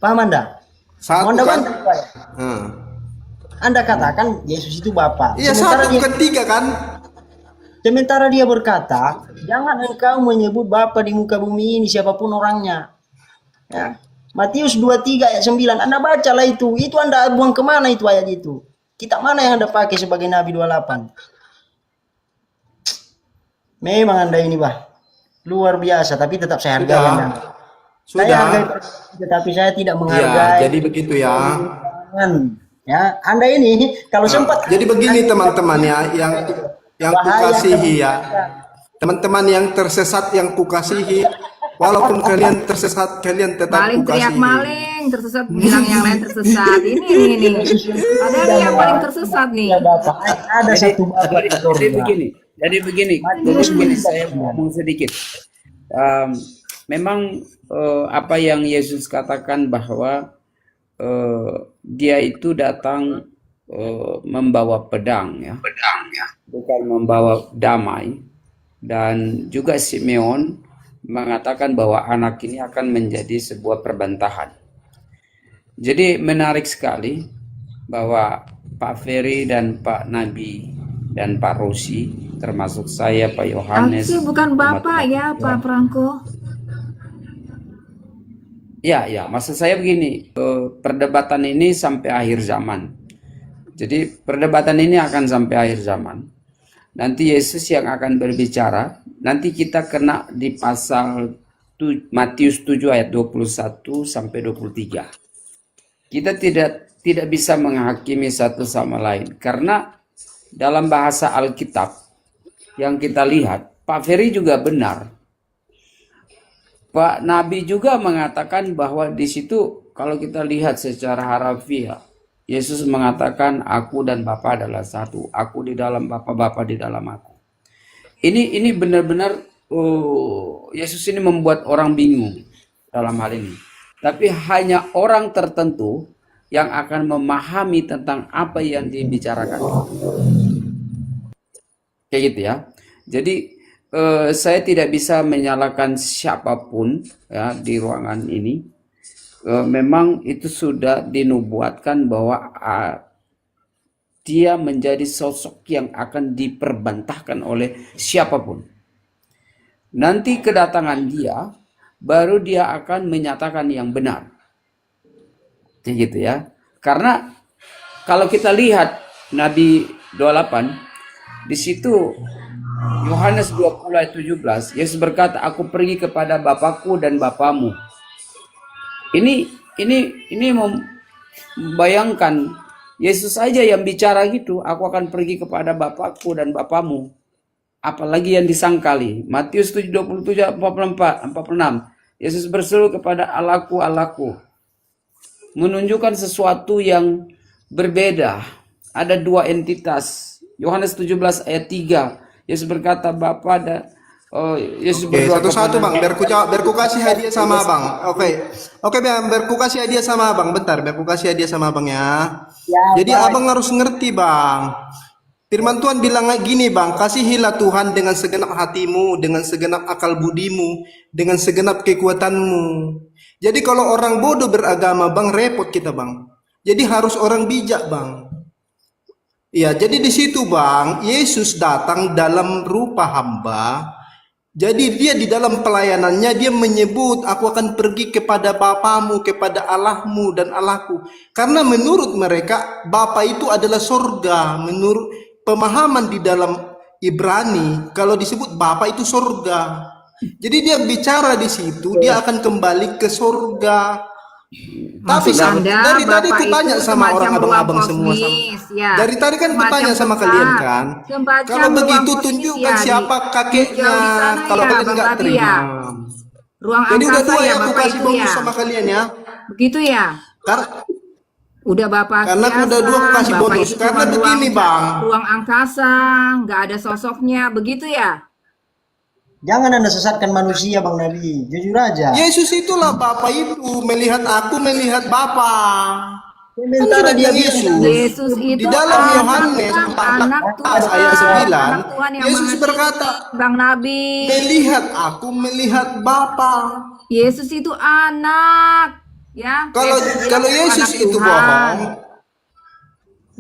Paham Anda? Satu Anda kan? bantah, Pak. Anda katakan Yesus itu Bapa. Iya Sementara satu dia, bukan tiga kan? sementara dia berkata, jangan engkau menyebut Bapa di muka bumi ini siapapun orangnya. Ya. Matius 23 ayat 9. Anda bacalah itu. Itu Anda buang kemana itu ayat itu? Kitab mana yang Anda pakai sebagai Nabi 28? Memang Anda ini, luar biasa, tapi tetap saya hargai Sudah. Anda. Saya Sudah. hargai, tetapi saya tidak Ya, menghargai. jadi begitu ya. Ya, Anda ini kalau sempat. Jadi begini teman-teman ya, yang Bahaya. kukasihi ya. Teman-teman yang tersesat yang kukasihi, walaupun kalian tersesat, kalian tetap Maling teriak kukasihi. maling, tersesat bilang yang lain tersesat. Ini. Padahal dia yang paling tersesat nih. Ada satu Bapa di Jadi surga. begini, saya ngomong sedikit. Memang apa yang Yesus katakan bahwa dia itu datang membawa pedang ya, bukan membawa damai. Dan juga Simeon mengatakan bahwa anak ini akan menjadi sebuah perbantahan. Jadi menarik sekali bahwa Pak Ferry dan Pak Nabi dan Pak Rosi, termasuk saya, Pak Yohanes. Aki bukan Bapak ya, Pak Franco. Ya, maksud saya begini, perdebatan ini sampai akhir zaman. Jadi perdebatan ini akan sampai akhir zaman. Nanti Yesus yang akan berbicara, nanti kita kena di pasal Matius 7 ayat 21 sampai 23. Kita tidak bisa menghakimi satu sama lain karena dalam bahasa Alkitab yang kita lihat, Pak Ferry juga benar. Pak Nabi juga mengatakan bahwa di situ kalau kita lihat secara harafiah, Yesus mengatakan aku dan Bapa adalah satu. Aku di dalam Bapa, Bapa di dalam aku. Ini benar-benar Yesus ini membuat orang bingung dalam hal ini. Tapi hanya orang tertentu yang akan memahami tentang apa yang dibicarakan. Kayak gitu ya. Jadi saya tidak bisa menyalahkan siapapun ya di ruangan ini. Memang itu sudah dinubuatkan bahwa dia menjadi sosok yang akan diperbantahkan oleh siapapun. Nanti kedatangan dia, baru dia akan menyatakan yang benar. Kayak gitu ya. Karena kalau kita lihat Nabi 28, di situ Yohanes 20 ayat 17, Yesus berkata, aku pergi kepada Bapakku dan Bapamu. Ini membayangkan Yesus saja yang bicara gitu, aku akan pergi kepada Bapakku dan Bapamu. Apalagi yang disangkali. Matius 7:27 44 46. Yesus berseru kepada Allahku, Allahku. Menunjukkan sesuatu yang berbeda. Ada dua entitas. Yohanes 17 ayat 3. Yesus berkata Bapa dan Yesus Oke, berdoa satu-satu kepada- Bang, biar ku kasih hadiah sama Abang. Oke Bang, biar ku kasih hadiah sama Abang. Bentar, biar ku kasih hadiah sama Abang ya. Ya, Jadi baik. Abang harus ngerti Bang. Firman Tuhan bilang gini bang, kasihilah Tuhan dengan segenap hatimu, dengan segenap akal budimu, dengan segenap kekuatanmu. Jadi kalau orang bodoh beragama bang, repot kita bang. Jadi harus orang bijak bang. Iya, jadi di situ bang, Yesus datang dalam rupa hamba. Jadi dia di dalam pelayanannya dia menyebut, aku akan pergi kepada Bapamu, kepada Allahmu dan Allahku. Karena menurut mereka Bapa itu adalah sorga. Menurut pemahaman di dalam Ibrani, kalau disebut Bapa itu sorga. Jadi dia bicara di situ, dia akan kembali ke sorga. Tapi Maksud Anda, dari tadi Bapak ku tanya itu sama orang semacam abang-abang ruang semua kosmis, ya. dari tadi kan ku Semacam tanya sama pusat, kalian kan. semacam Kalau ruang begitu kosmis, tunjukkan ya, siapa di kakeknya. sana, Kalau ya, kalian Bang nggak Labi, terima. ya. Ruang Jadi udah angkasa dua ya ya aku Bapak kasih itu bonus ya. sama kalian ya. Begitu ya. Karena Udah Bapak Karena aku udah dua aku kasih Bapak bonus. itu Karena cuma begini bang. ruang angkasa, nggak ada sosoknya, begitu ya. Jangan Anda sesatkan manusia Bang Nabi. Jujur aja. Yesus itulah Bapa itu. Melihat aku, melihat Bapa. Kan Sementara sudah dia bilang bilang Yesus Di itu dalam anak Yohanes Tuhan, 14 anak Tuhan, ayat 9, anak Tuhan yang Yesus mengasihi berkata, Bang Nabi. melihat aku, melihat Bapa. Yesus itu anak, ya. Kalau Yesus anak itu Tuhan. bohong,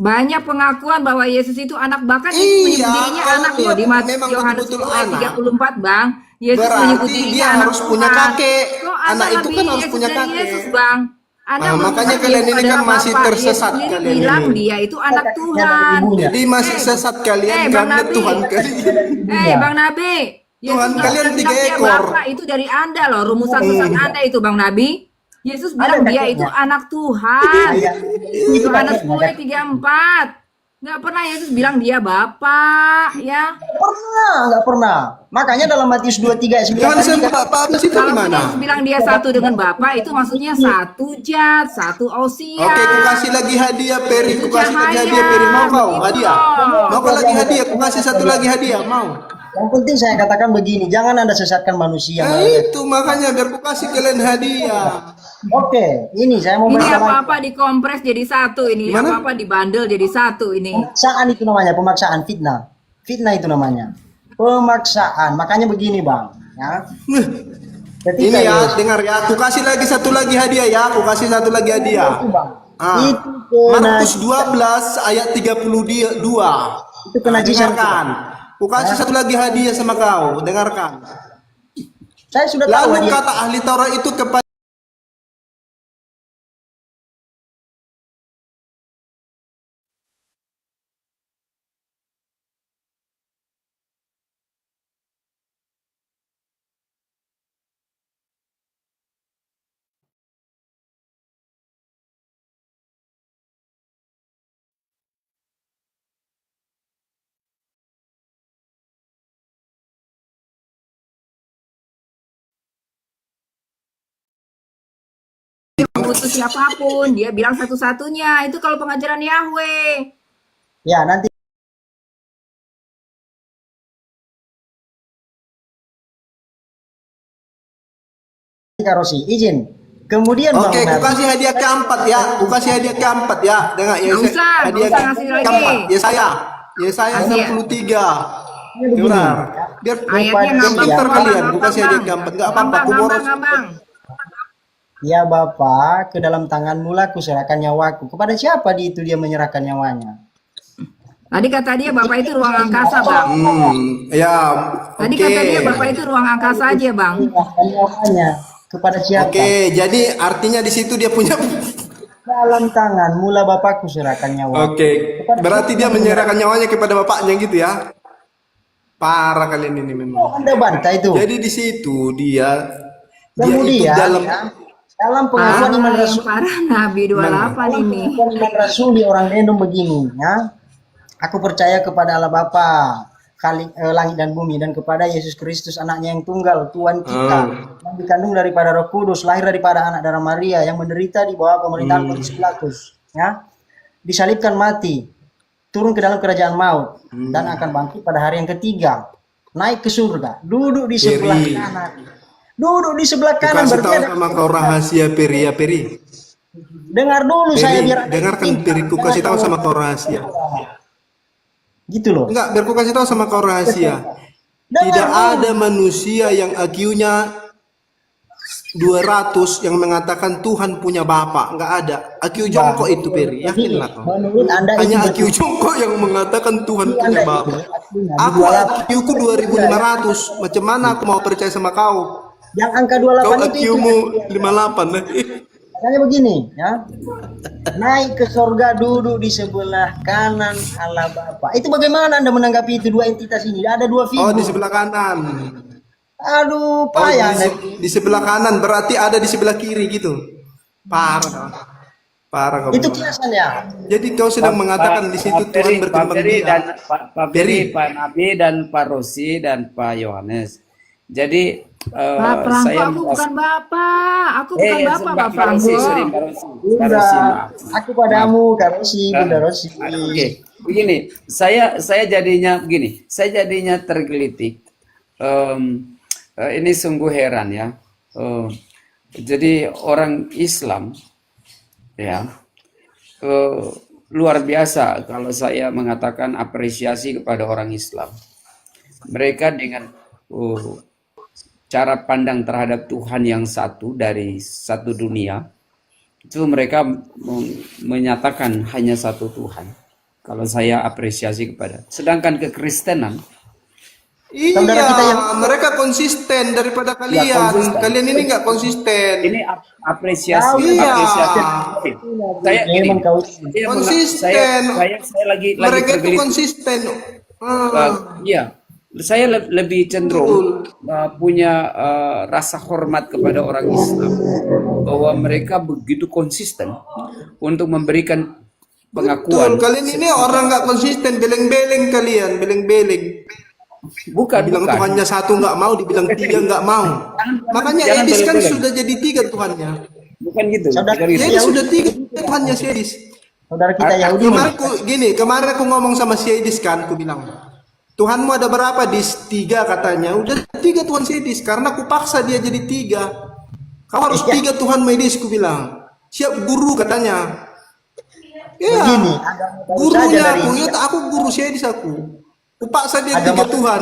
Banyak pengakuan bahwa Yesus itu anak, bahkan Iya, Yesus menyebut dirinya kalau anak dia loh di memang Yohanes betul-betul 10 ayat anak, 34 Bang. Yesus berarti menyebut dirinya dia anak harus punya Tuhan. kakek. Kok Anak Anda itu kan lebih harus Yesus punya dari kakek. Yesus Bang? Anda Nah, makanya menyebut kalian Yesus ini kan adalah masih Bapa. tersesat Yesus sendiri kalian bilang ini. dia itu anak Kakeknya dari Tuhan. ibunya. Jadi masih sesat kalian Bang karena Nabi. Tuhan kalian. Bang Nabi. Yesus Tuhan nggak kalian pernah 3 bilang dia ekor. Bapa, itu dari Anda loh, rumusan sesat Anda itu Bang Nabi. Yesus bilang dia kakeknya. itu anak Tuhan. Iya. Itu Yohanes kakeknya. 10 ayat 34. Nggak pernah Yesus bilang dia Bapak, ya. Nggak pernah. Makanya dalam Matius 23 ayat 9 Yohanes tadi 14 itu di Kalau mana? Yesus bilang dia satu dengan Bapa, itu maksudnya satu zat, satu ousia. Oke, ku kasih lagi hadiah Peri, ku kasih lagi Cahaya, hadiah Peri. Mau kau begitu hadiah? loh. Mau kau lagi hadiah? Ku kasih satu lagi hadiah. Mau? Yang penting saya katakan begini, jangan Anda sesatkan manusia. Nah itu makanya biar ku kasih kalian hadiah. Oke, ini saya mau Ini beritahu apa-apa dikompres jadi satu ini, Gimana? apa-apa dibandel jadi satu ini. pemaksaan itu namanya, pemaksaan fitnah. Fitnah itu namanya. Pemaksaan. Makanya begini, Bang, ya. Ketika Ini ya, Yesus- dengar ya. Aku kasih lagi satu lagi hadiah ya. Aku kasih satu lagi hadiah. itu, Bang. Ah. Itu kena Markus 12 ayat 32. itu kenajisan. Dengarkan. Aku kasih satu lagi hadiah sama kau. Dengarkan. Saya sudah tahu Lalu hadiah. kata ahli Taurat itu kepada Mengutus siapapun, dia bilang satu-satunya. Itu kalau pengajaran Yahweh. Ya, nanti Kak Rosi, izin. Kemudian Bang Oke, ku Nabi, kasih hadiah keempat ya. Ku kasih hadiah keempat ya. Dengar ya. Nggak usah, Hadiah nggak usah ngasih lagi. keempat. Ya saya. Ya saya Hadiah. 63. begini. Dengar. Biar Ayatnya yang ngambang. pintar Bang. kalian. Ku kasih hadiah Ngambang. keempat. Enggak apa-apa. Ku Ngambang, boros. ngambang. Ya Bapa, ke dalam tanganmu lah kuserahkan nyawaku. Kepada siapa itu dia menyerahkan nyawanya? Tadi kata dia Bapak itu ruang angkasa, Bang. Ya. Tadi Oke. kata dia Bapak itu ruang angkasa aja, Bang. Menyerahkan nyawanya kepada siapa? Oke, jadi artinya di situ dia punya. Dalam tanganmu lah Bapakku serahkan nyawa. Oke, berarti dia menyerahkan nyawanya kepada bapaknya gitu ya. Parah kalian ini memang. Anda bantah itu. Jadi di situ dia itu Kemudian dalam ya, dalam pengakuan iman Yang rasul, parah Nabi 28 ini. pengakuan iman rasul di orang Endom begini, ya. Aku percaya kepada Allah Bapa, langit dan bumi, dan kepada Yesus Kristus anaknya yang tunggal, Tuhan kita, yang dikandung daripada Roh Kudus, lahir daripada anak darah Maria, yang menderita di bawah pemerintahan Pontius Pilatus, ya. Disalibkan mati, turun ke dalam kerajaan maut, dan akan bangkit pada hari yang ketiga, naik ke surga, duduk di sebelah Peri. kanan. Duduk di sebelah kanan kasih berarti tahu ada. sama kau rahasia Peri ya Peri. Dengar dulu saya Peri, biar dengarkan Peri, ku kasih tahu sama kau rahasia. Gitu loh. Enggak, biar ku kasih tahu sama kau rahasia. Dengar Tidak dulu. ada manusia yang IQ-nya 200 yang mengatakan Tuhan punya bapak. Enggak ada. IQ jongkok itu, Peri. Yakinlah kau. Menurut Anda itu Hanya IQ betul. jongkok yang mengatakan Tuhan punya Anda bapak. itu artinya di Aku 28. IQ ku 2500. Macam mana aku mau percaya sama kau? Yang angka Kau 28 itu IQ-mu 58. makanya begini ya. Naik ke surga, duduk di sebelah kanan Allah Bapa. Itu bagaimana Anda menanggapi itu dua entitas ini? Ada dua Oh, di figur. sebelah kanan. Aduh, Oh, payah. di sebelah kanan berarti ada di sebelah kiri gitu. Parah. Parah kau. Itu memang. kiasan ya. Jadi kau sedang mengatakan di situ Tuhan berkembang Pak Ferry dan biak. Pak Ferry, Pak Nabi dan Pak Rosi dan Pak Yohanes. Jadi Pak Franco, saya aku bukan bapak. Aku bukan bapak, Pak Pak Rosi, Franco. sorry, Pak Rosi. Pak Bunda, Rosi, maaf. aku padamu, Kak Rosi, Bunda Rosi. Oke, begini, saya jadinya begini, saya jadinya tergelitik. Ini sungguh heran ya. Jadi orang Islam ya luar biasa kalau saya mengatakan apresiasi kepada orang Islam. Mereka dengan cara pandang terhadap Tuhan yang satu dari satu dunia, itu mereka menyatakan hanya satu Tuhan. Kalau saya apresiasi kepada. Sedangkan kekristenan, Saudara kita yang- mereka konsisten daripada kalian. konsisten. Kalian ini nggak konsisten. ini apresiasi, Iya. apresiasi. Saya ini, Memang kau Konsisten. saya lagi Mereka itu tergelitik. konsisten. Iya, saya lebih cenderung punya rasa hormat kepada orang Islam bahwa mereka begitu konsisten untuk memberikan pengakuan. Kalian ini orang nggak konsisten, beleng-beleng kalian, beleng-beleng. Bukan, Bilang bukan. Tuhannya satu nggak mau, dibilang tiga nggak mau. Makanya jangan Edis kan beleng-beleng. sudah jadi tiga Tuhannya. Bukan gitu. Saudara- bukan gitu. Edis sudah tiga Tuhannya si Edis. saudara kita Yahudi. Kemarin aku ngomong sama si Edis kan, aku bilang Tuhanmu ada berapa? Di tiga katanya. Udah tiga Tuhan si Edis, karena aku paksa dia jadi tiga. Kau harus tiga Tuhan Edis, aku bilang. Siap guru katanya. Iya. Begini, agama baru saja Gurunya dari aku, India. ya aku guru si Edis aku. Aku paksa dia Agama- tiga Tuhan.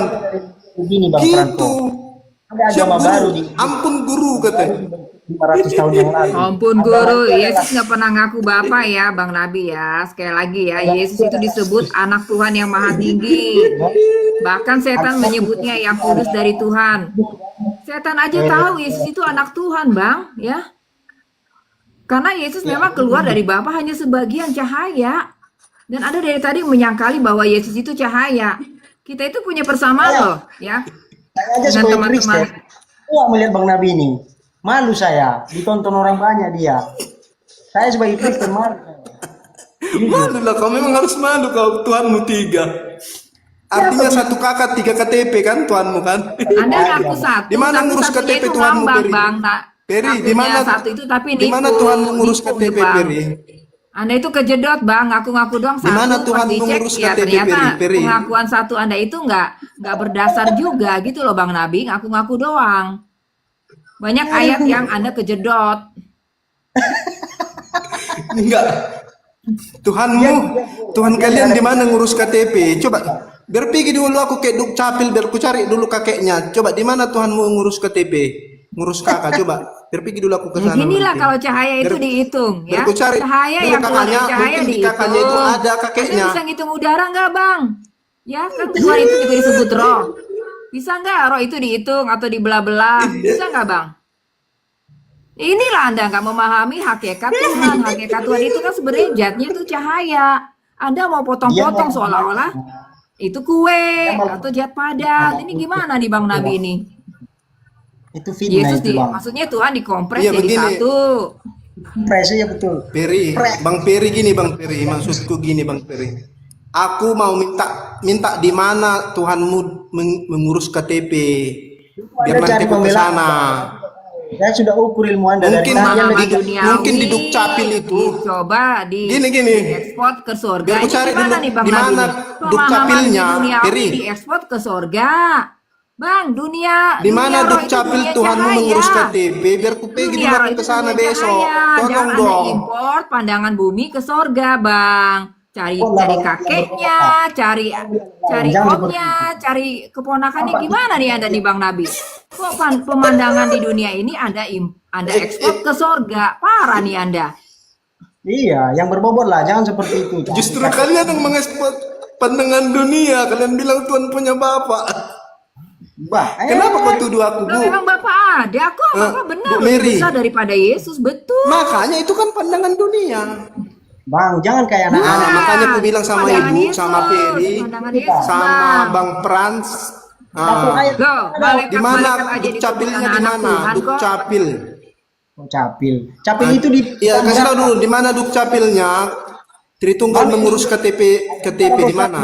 Begini Bang Gitu. Franco. Ada Siap agama baru guru. di Ampun guru katanya. 500 tahun yang lalu. Ampun guru, Yesus nggak pernah ngaku bapak ya, Bang Nabi ya. Sekali lagi ya, Yesus itu disebut anak Tuhan yang maha tinggi. Bahkan setan menyebutnya yang kudus dari Tuhan. Setan aja tahu Yesus itu anak Tuhan, Bang, ya. Karena Yesus memang keluar dari Bapa hanya sebagian cahaya. Dan ada dari tadi menyangkali bahwa Yesus itu cahaya. Kita itu punya persamaan loh, ya. Saya aja Dengan sebagai teman-teman. Kristen, saya melihat Bang Nabi ini. Malu saya, ditonton orang banyak dia. Saya sebagai Kristen malu. Malu lah, kau memang harus malu kau Tuhanmu tiga. Artinya satu kakak tiga KTP kan Tuhanmu kan? Anda ngaku satu, Di mana tapi ngurus satunya KTP itu Tuhanmu, ngambang, Peri? Bang. Peri, Satunya di mana satu itu tapi di mana nipu, Tuhanmu ngurus nipu, KTP, Bang. Peri? Anda itu kejedot, Bang. Ngaku-ngaku doang satu. Di mana pas Tuhan dicek, mengurus ya KTP, ternyata Peri? pengakuan satu Anda itu nggak berdasar juga gitu loh, Bang Nabi. Ngaku-ngaku doang. Banyak ayat yang Anda kejedot. Enggak. Tuhan kalian di mana ngurus KTP? Coba biar pergi dulu aku ke Dukcapil biar ku cari dulu kakeknya. Coba di mana Tuhanmu ngurus KTP? Ngurus kakak coba. Biar pergi dulu aku ke Ya sana. ginilah nanti. kalau cahaya itu Biar- dihitung, biar ya. ku cari Cahaya dulu yang keluar dari kakaknya, cahaya mungkin di dihitung. kakaknya itu ada kakeknya. Anda bisa ngitung udara nggak, Bang? Ya kan Tuhan itu juga disebut roh. Bisa nggak roh itu dihitung atau dibelah-belah? Bisa nggak, Bang? Inilah Anda nggak memahami hakikat Tuhan. Hakikat Tuhan itu kan sebenarnya zatnya itu cahaya. Anda mau potong-potong seolah-olah itu kue atau zat padat. Ini gimana nih Bang Nabi ini? Itu fitnah Yesus itu Bang. maksudnya Tuhan dikompres Iya, jadi begini. satu. Presi ya betul. Peri, Bang Peri gini Bang Peri, maksudku gini Bang Peri. Aku mau minta di mana Tuhanmu mengurus KTP biar Anda nanti cari aku ke pembelaan. sana. Saya sudah ukur ilmu Anda Mungkin dari mana kalian di- lebih mungkin di Dukcapil itu. Coba di Gini. ekspor ke surga. Biar aku Ini cari gimana dulu nih Bang di Nabi mana nih? Dukcapilnya, Pemahaman duniawi Peri. diekspor ke surga. Bang, dunia Di mana dunia roh itu Dukcapil dunia Tuhanmu cahaya. mengurus KTP biar ku pergi Dunia dulu roh aku itu ke sana dunia besok. cahaya. Tolong Jangan Anda dong. import pandangan bumi ke surga, Bang. cari Oh, lah, cari yang kakeknya, cari cari Jangan omnya, cari keponakannya, gimana nih Anda nih Bang Nabi? Kok pemandangan di dunia ini Anda ekspor ke sorga, parah nih Anda. Iya, yang berbobot lah, jangan seperti itu. Justru kalian yang mengekspor pandangan dunia. Kalian bilang Tuhan punya bapak. Bah, Kenapa kau tuduh aku, Loh, Bu? memang Bapak ada kok, Bapak benar Bu lebih Mary. besar daripada Yesus, betul. Makanya itu kan pandangan dunia. Bang, jangan kayak Nah, anak-anak. makanya aku bilang sama Pandangan Ibu, Yesus, sama Peri, pandangan Yesus, sama Bang. Bang Frans. Satu Ah, ayat Loh, di mana malaikat aja dukcapilnya disebut di anak-anak mana? Tuhan kok. Dukcapil. Oh, capil. Capil itu di Iya, kasih tahu dulu di mana dukcapilnya. Tritunggal mengurus KTP di mana?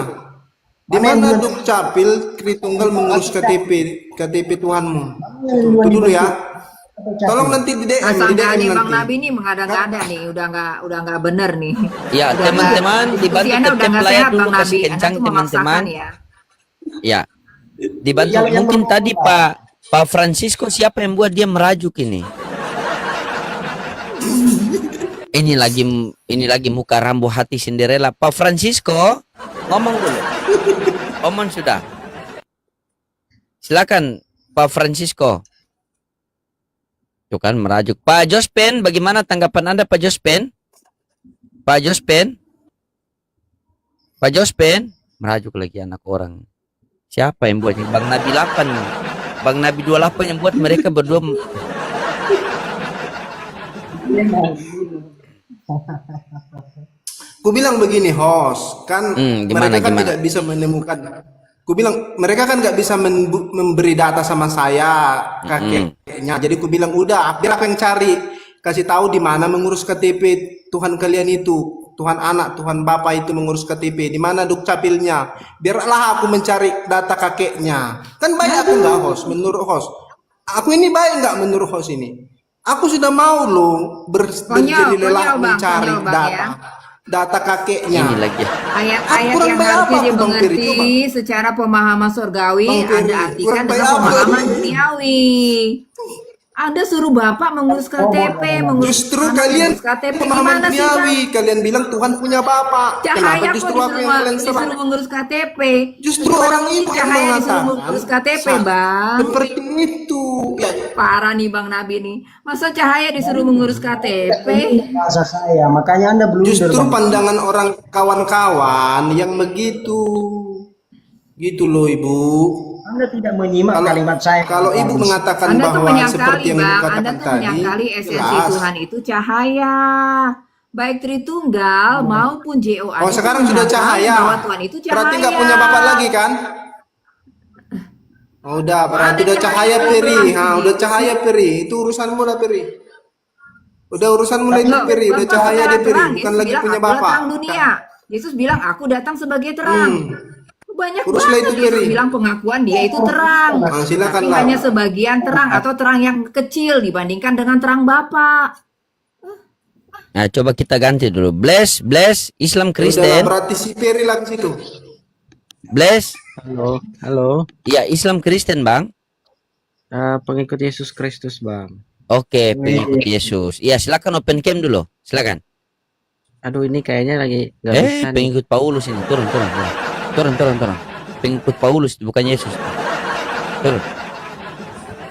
Di mana dukcapil Tritunggal mengurus KTP Tuhanmu? Itu dulu ya. Tolong nanti di DM, di DM Sanggaannya Bang nanti. Nabi nih mengada-ngada nih, udah nggak bener nih. Ya, Udah teman-teman, nggak- dibantu diskusi Anda udah tetap nggak layar sehat dulu, Bang kasih Nabi. Anda kencang, tuh memaksakan teman-teman. ya. Ya, dibantu. Yang Mungkin berbobot tadi lah. Pak Francisco siapa yang buat dia merajuk ini? Ini lagi muka rambu hati Cinderella. Pak Francisco, ngomong dulu. Ngomong sudah. Silakan Pak Francisco. Itu kan merajuk. Pak Jospen, bagaimana tanggapan Anda Pak Jospen? Pak Jospen? Pak Jospen? Merajuk lagi anak orang. Siapa yang buatnya? Bang Nabi 8. Bang Nabi 28 yang buat mereka berdua. Ku bilang begini, host, kan Gimana, mereka kan gimana? tidak bisa menemukan. Ku bilang mereka kan nggak bisa memberi data sama saya kakeknya. Jadi ku bilang udah, biar aku yang cari, kasih tahu di mana mengurus KTP Tuhan kalian itu, Tuhan anak, Tuhan bapak itu mengurus KTP, di mana dukcapilnya. Biarlah aku mencari data kakeknya. Kan baik aku nggak host, menurut host. Aku ini baik nggak menurut host ini? Aku sudah mau loh berdiri lelah konyol, Bang, mencari konyol, Bang, data. ya. Data kakeknya. Ini lagi. Ayat-ayat kurang yang baik harusnya apa aku, Bang Peri? dimengerti secara pemahaman surgawi, Bang Peri, Anda artikan kurang baik dengan apa? pemahaman duniawi. Anda suruh Bapak mengurus KTP, mengurus Justru anak, kalian mengurus KTP, pemahaman gimana sih, Bang? duniawi. Kalian bilang Tuhan punya bapak. Cahaya Kenapa kok justru aku yang kalian serang? disuruh mengurus KTP. Justru orang itu yang Cahaya disuruh mengatakan mengurus KTP, Bang. seperti itu. Ya, Parah nih Bang Nabi nih. Masa Cahaya disuruh mengurus KTP? bahasa saya, makanya Anda blunder. justru Bang. pandangan orang kawan-kawan yang begitu. Gitu loh Ibu. Anda tidak menyimak kalimat saya. Kalau Ibu mengatakan Anda tuh bahwa menyangkali, seperti yang Ibu Bang. Anda katakan tuh tadi, menyangkali esensi jelas. Tuhan itu cahaya. Baik Tritunggal maupun JOA. Oh itu sekarang sudah menyangkali cahaya. bahwa Tuhan itu cahaya. Berarti nggak punya bapak lagi kan? Oh, udah, berarti Ada udah cahaya cahaya Peri. terang Ha, di udah situ. cahaya Peri. Itu urusanmu lah Peri. Udah urusanmu lah itu Loh, Peri. Udah Bapak cahaya secara dia Peri. terang, Bukan Yesus lagi bilang, punya "Akulah bapak. terang dunia." Yesus bilang, "Aku datang sebagai terang." Banyak Uruslah banget itu, Yesus Peri. bilang pengakuan dia itu terang. Ah, silakan Tapi lah. hanya sebagian terang atau terang yang kecil dibandingkan dengan terang Bapak. Nah, coba kita ganti dulu. Bless, Islam Udah lah, Kristen. berarti si Peri lah ke situ. Bless. Halo, halo. Ya, Islam Kristen, Bang. Pengikut Yesus Kristus, Bang. Oke, pengikut Yesus. Iya, silakan open cam dulu. Silakan. Aduh, ini kayaknya lagi nggak bisa nih. Pengikut Paulus ini. Turun. Pengikut Paulus, bukan Yesus. Turun.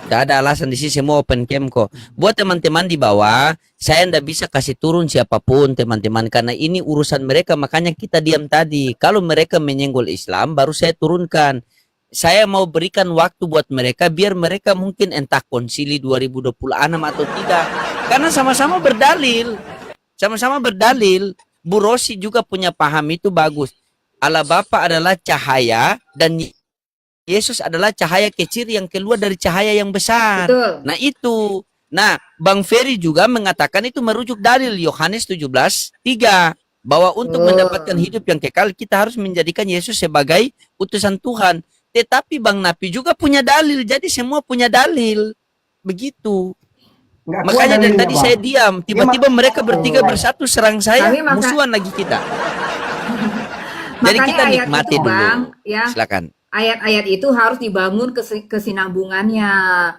Gak ada alasan di sini, semua open cam kok. Buat teman-teman di bawah, saya ndak bisa kasih turun siapapun teman-teman, karena ini urusan mereka, makanya kita diam tadi. Kalau mereka menyenggol Islam, baru saya turunkan. Saya mau berikan waktu buat mereka, biar mereka mungkin entah konsili 2026 atau tidak. Karena sama-sama berdalil. Sama-sama berdalil. Bu Rosi juga punya paham itu bagus. Allah Bapa adalah cahaya dan Yesus adalah cahaya kecil yang keluar dari cahaya yang besar. Betul. Nah itu. Nah, Bang Ferry juga mengatakan itu merujuk dalil Yohanes 17:3 bahwa untuk mendapatkan hidup yang kekal kita harus menjadikan Yesus sebagai utusan Tuhan. Tetapi Bang Napi juga punya dalil. Jadi semua punya dalil. Begitu. Nggak kuat Makanya dari dalilnya, tadi Bang. saya diam. Tiba-tiba mereka bertiga bersatu serang saya. Tapi maka- Musuhan lagi kita. Jadi Makanya kita ayat nikmati itu, dulu. Bang, ya. Silakan. ayat-ayat itu harus dibangun kesinambungannya,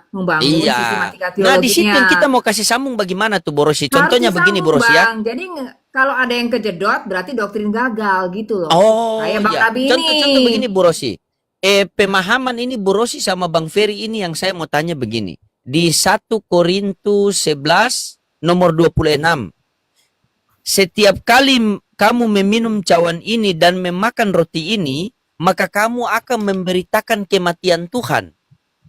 membangun Iya. sistematika Nah, di situ yang teologinya. kita mau kasih sambung bagaimana tuh Borosi? Harus Contohnya begini disambung, Borosi ya. Bang. Jadi kalau ada yang kejedot berarti doktrin gagal gitu loh. Oh, Kayak Bang iya. Nabi Contoh-contoh ini. begini Borosi. Pemahaman ini Borosi sama Bang Ferry ini yang saya mau tanya begini. Di 1 Korintus 11 nomor 26. Setiap kali kamu meminum cawan ini dan memakan roti ini, maka kamu akan memberitakan kematian Tuhan.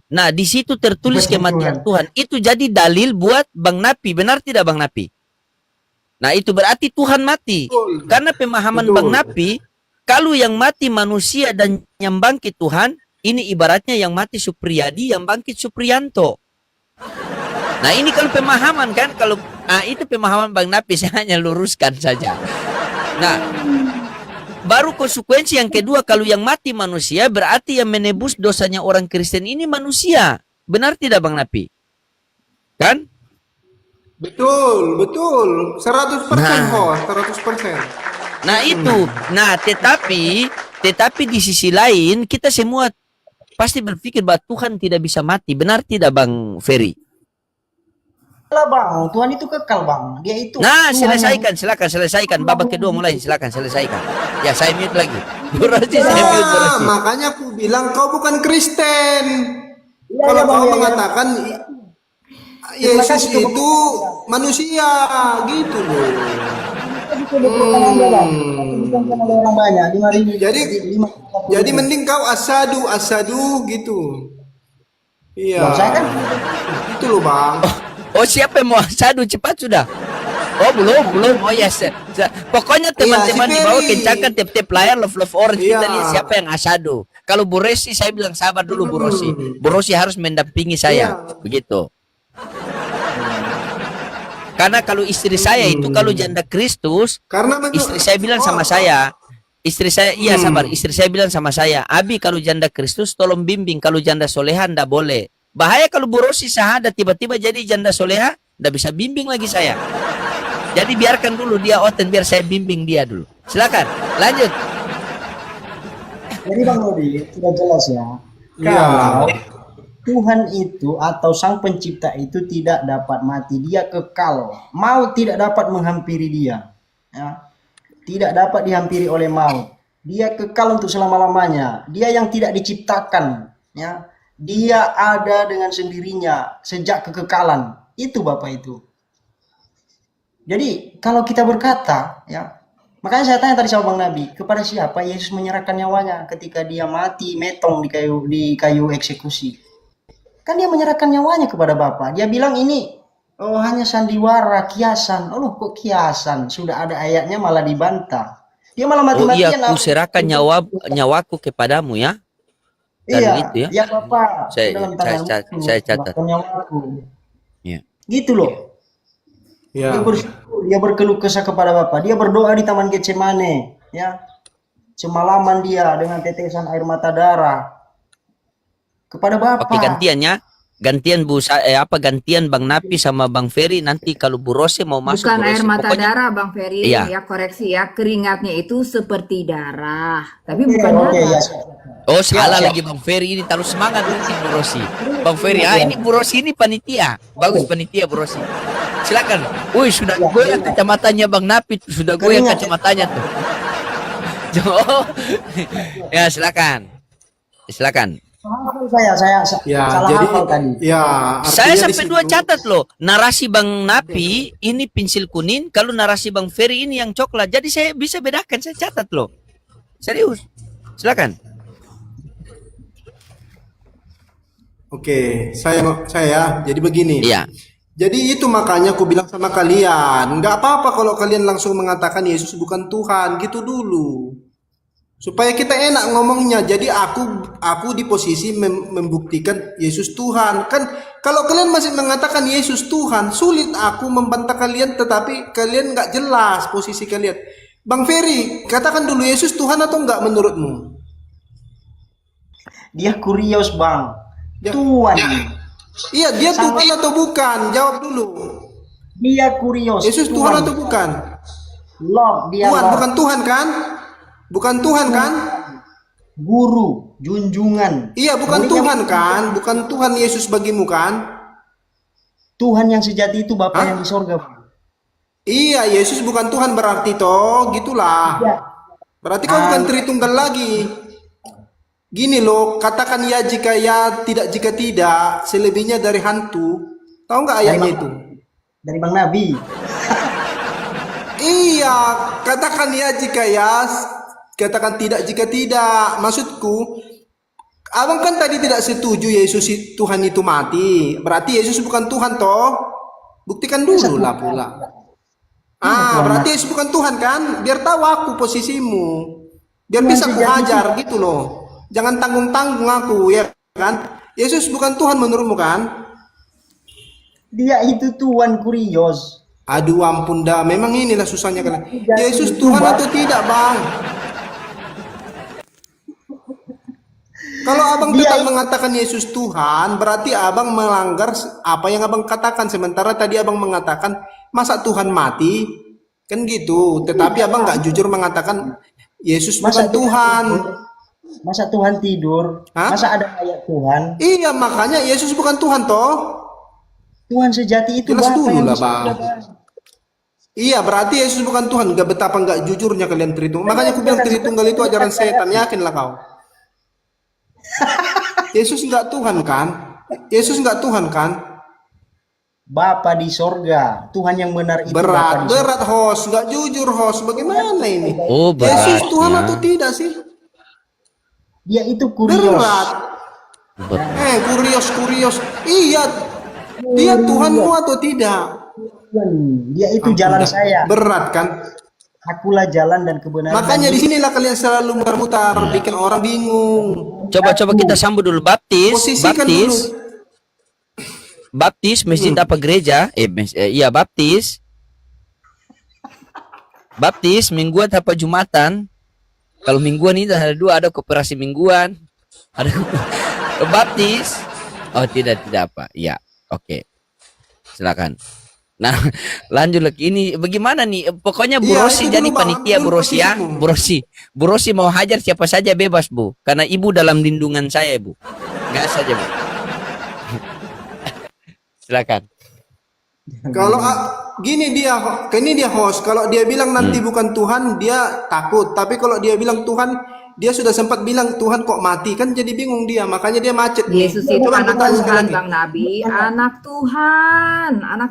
Nah, di situ tertulis kematian Tuhan. Itu jadi dalil buat Bang Napi. Benar tidak Bang Napi? Nah, itu berarti Tuhan mati. Betul. Karena pemahaman Betul. Bang Napi, kalau yang mati manusia dan yang bangkit Tuhan, ini ibaratnya yang mati Supriyadi, yang bangkit Supriyanto. Nah, ini kalau pemahaman kan, kalau itu pemahaman Bang Napi, saya hanya luruskan saja. Nah, baru konsekuensi yang kedua, kalau yang mati manusia, berarti yang menebus dosanya orang Kristen ini manusia. Benar tidak Bang Napi? Kan? Betul, betul. 100% Nah. 100%. Nah itu, nah tetapi di sisi lain kita semua pasti berpikir bahwa Tuhan tidak bisa mati. Benar tidak Bang Ferry? Lah Bang, Tuhan itu kekal Bang. Dia itu Nah Tuhan selesaikan, silakan selesaikan. Babak kedua mulai, silakan selesaikan. Ya saya mute lagi. Borosi saya mute Nah, Borosi. makanya aku bilang kau bukan Kristen. Iya, Kalau iya, Bang, kau iya, iya. mengatakan Yesus itu manusia, gitu loh. Bukan oleh orang banyak, 5.000. Jadi mending kau asadu gitu. Iya. Bang, saya kan Itu loh bang. Oh siapa yang mau sadu cepat sudah? Oh belum. Oh ya. Pokoknya teman-teman si di bawah Ferry. kencangkan tiap-tiap layar love orange Iya. kita lihat siapa yang asado. Kalau Bu Rosi saya bilang sabar dulu Bu Rosi. Bu Rosi harus mendampingi saya. Iya. Begitu. Karena kalau istri saya itu kalau janda Kristus, Karena menurut- istri saya bilang sama saya, istri saya iya sabar, istri saya bilang sama saya, Abi kalau janda Kristus tolong bimbing, kalau janda soleha ndak boleh. Bahaya kalau Bu Rosi sahada tiba-tiba jadi janda soleha, ndak bisa bimbing lagi saya. Jadi biarkan dulu dia oten biar saya bimbing dia dulu. Silakan, lanjut. Jadi Bang Rodi sudah jelas ya. Iya. Kalau Tuhan itu atau Sang Pencipta itu tidak dapat mati, dia kekal. Maut tidak dapat menghampiri dia. Ya. Tidak dapat dihampiri oleh maut. Dia kekal untuk selama-lamanya. Dia yang tidak diciptakan. Ya. Dia ada dengan sendirinya sejak kekekalan. Itu Bapak itu. Jadi kalau kita berkata, ya, makanya saya tanya tadi sama Bang Nabi, kepada siapa Yesus menyerahkan nyawanya ketika dia mati metong di kayu eksekusi? Kan dia menyerahkan nyawanya kepada Bapa. Dia bilang ini hanya sandiwara, kiasan. Oh kok kiasan? Sudah ada ayatnya malah dibantah. Dia malah Oh iya, mati-matian. ku serahkan nyawaku kepadamu ya. Dan Iya, itu ya. ya Bapak. Saya catat. Nyawaku. Ya. Gitu loh. Ya. Dia bersyukur, dia berkeluh kesah kepada Bapa. Dia berdoa di Taman Getsemane, ya. Semalaman dia dengan tetesan air mata darah kepada Bapa. Oke gantiannya, gantian gantian Bang Napi sama Bang Ferry nanti kalau Bu Rose mau masuk Bukan Bu air Rose. mata Pokoknya- darah Bang Ferry, Iya. ya koreksi ya, keringatnya itu seperti darah, tapi Oke, bukan oke, darah. ya. Oh salah lagi Bang Ferry ini terlalu semangat mungkin Bu Rosi. Bang Ferry, ini Bu Rosi ini panitia. Bagus panitia Bu Rosi. Silakan. Wih sudah gue yang kacamatanya Bang Napi, sudah gue yang Keringat. kacamatanya tuh. Oh. Ya silakan. Silakan. Saya Ya, salah jadi hafal tadi. ya Saya artinya di sampai dua situ- catat loh. Narasi Bang Napi ini pensil kuning, kalau narasi Bang Ferry ini yang coklat. Jadi saya bisa bedakan, saya catat loh. Serius. Silakan. Oke, saya jadi begini. Iya. Jadi itu makanya aku bilang sama kalian, nggak apa-apa kalau kalian langsung mengatakan Yesus bukan Tuhan, gitu dulu. Supaya kita enak ngomongnya. Jadi aku di posisi membuktikan Yesus Tuhan. Kan kalau kalian masih mengatakan Yesus Tuhan, sulit aku membantah kalian, tetapi kalian nggak jelas posisi kalian. Bang Ferry, katakan dulu Yesus Tuhan atau enggak menurutmu? Dia kurios Bang. Ya. Tuhan. Iya, dia Tuhan atau bukan? Jawab dulu. Dia kurios. Yesus Tuhan atau bukan? Lord, dia Tuhan, Lord. bukan Tuhan kan? Bukan Tuhan kan? guru, junjungan. Iya, bukan Muridnya Tuhan kan? Bukan Tuhan Yesus bagimu kan? Tuhan yang sejati itu Bapa Hah? yang di sorga. Bang. Iya, Yesus bukan Tuhan berarti toh, gitulah. Iya. Berarti kau bukan Tritunggal lagi. Gini loh, katakan ya jika ya, tidak jika tidak, selebihnya dari hantu. Tahu nggak ayatnya itu? Dari Bang Nabi. Iya, katakan ya jika ya, katakan tidak jika tidak. Maksudku, abang kan tadi tidak setuju Yesus Tuhan itu mati. Berarti Yesus bukan Tuhan toh? Buktikan dulu lah pula. Berarti Yesus bukan Tuhan kan? Biar tahu aku posisimu. Biar bisa aku hajar gitu loh. Jangan tanggung-tanggung aku ya kan? Yesus bukan Tuhan menurutmu kan? Dia itu Tuhan kurios. Aduh ampun dah, memang inilah susahnya kalian. Yesus Tuhan atau tidak, Bang? Kalau abang tetap mengatakan Yesus Tuhan, berarti abang melanggar apa yang abang katakan. Sementara tadi abang mengatakan, masa Tuhan mati? Kan gitu. Tetapi abang nggak jujur mengatakan Yesus bukan Tuhan. Masa Tuhan tidur? Hah? Masa ada ayat Tuhan? Iya, makanya Yesus bukan Tuhan toh. Tuhan sejati itu Jelas Bapa dulu yang lah, di sorga, Bang. Bang. Iya, berarti Yesus bukan Tuhan. Gak betapa nggak jujurnya kalian Tritunggal. Makanya aku bilang Tritunggal itu ajaran setan. Yakinlah kau. Yesus nggak Tuhan kan? Yesus nggak Tuhan kan? Bapa di sorga, Tuhan yang benar itu Bapa Berat, di sorga. berat host, nggak jujur host. Bagaimana ini? Oh, Yesus berat. Tuhan atau tidak sih? Dia itu kurios. Berat. Kurios. Iya, dia Tuhanmu atau tidak? Dia itu jalan Udah, saya. berat kan? Akulah jalan dan kebenaran. Makanya dan di sinilah kalian selalu mutar-mutar, bikin orang bingung. Coba kita sambut dulu Posisikan dulu. Baptis masjid apa gereja? Iya baptis. Baptis mingguan apa jumatan? Kalau mingguan ini ada dua, ada koperasi mingguan, ada baptis. Oh tidak apa? Ya, oke. Silakan. Nah, lanjut lagi ini bagaimana nih? Pokoknya Bu Iya, Rosi itu jadi dulu, Bang. panitia Bu Dulu Rosi ya. posisimu. Bu Rosi mau hajar siapa saja bebas Bu, karena Ibu dalam lindungan saya Bu. Gas saja Bu. Silakan. Kalau gini dia host. Kalau dia bilang nanti bukan Tuhan, dia takut. Tapi kalau dia bilang Tuhan, dia sudah sempat bilang Tuhan kok mati, kan jadi bingung dia. Makanya dia macet nih. Yesus itu Coba aku anak tanya sekali Tuhan, lagi. Bang Nabi, anak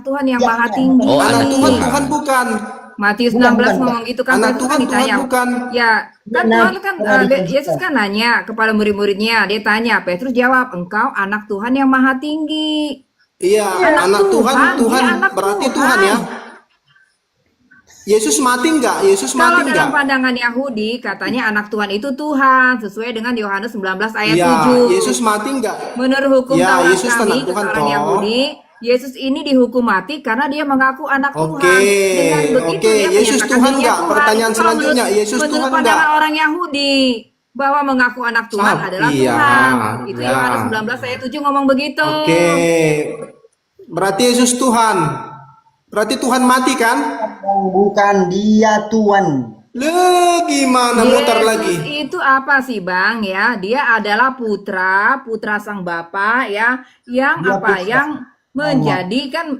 Tuhan yang maha tinggi. Oh, Anak anak Tuhan, Tuhan. Tuhan bukan. Matius Bukan, 16 bukan. ngomong gitu kan, Anak Petrus Tuhan, kan ditanya. Tuhan bukan. Ya, kan Nah, Tuhan kan nah, Yesus kan nanya kepada murid-muridnya, dia tanya, Petrus jawab, engkau anak Tuhan yang maha tinggi. Iya, Anak anak Tuhan, Tuhan, Tuhan dia anak berarti Tuhan. Tuhan ya. Yesus mati enggak? Yesus Kalau mati dalam enggak? pandangan Yahudi, katanya anak Tuhan itu Tuhan, sesuai dengan Yohanes 19 ayat Iya, 7. Yesus mati enggak? Menurut hukum Ya, Taurat Yesus kami, anak Tuhan, orang toh. Yahudi, Yesus ini dihukum mati karena dia mengaku anak Oke, Tuhan. Dengan begitu oke. dia Yesus menyatakan Tuhan dirinya nggak? Tuhan. Pertanyaan Itu kalau selanjutnya, Yesus menurut Tuhan pandangan nggak? orang Yahudi bahwa mengaku anak Tuhan adalah iya, Tuhan. Itu iya. Yohanes 19 ayat 7 ngomong begitu. Oke. Berarti Yesus Tuhan. Berarti Tuhan mati kan? Bukan, dia Tuhan. Gimana mutar Yesus lagi? itu apa sih Bang ya? Dia adalah putra sang Bapa ya, yang Dia apa? putra. Yang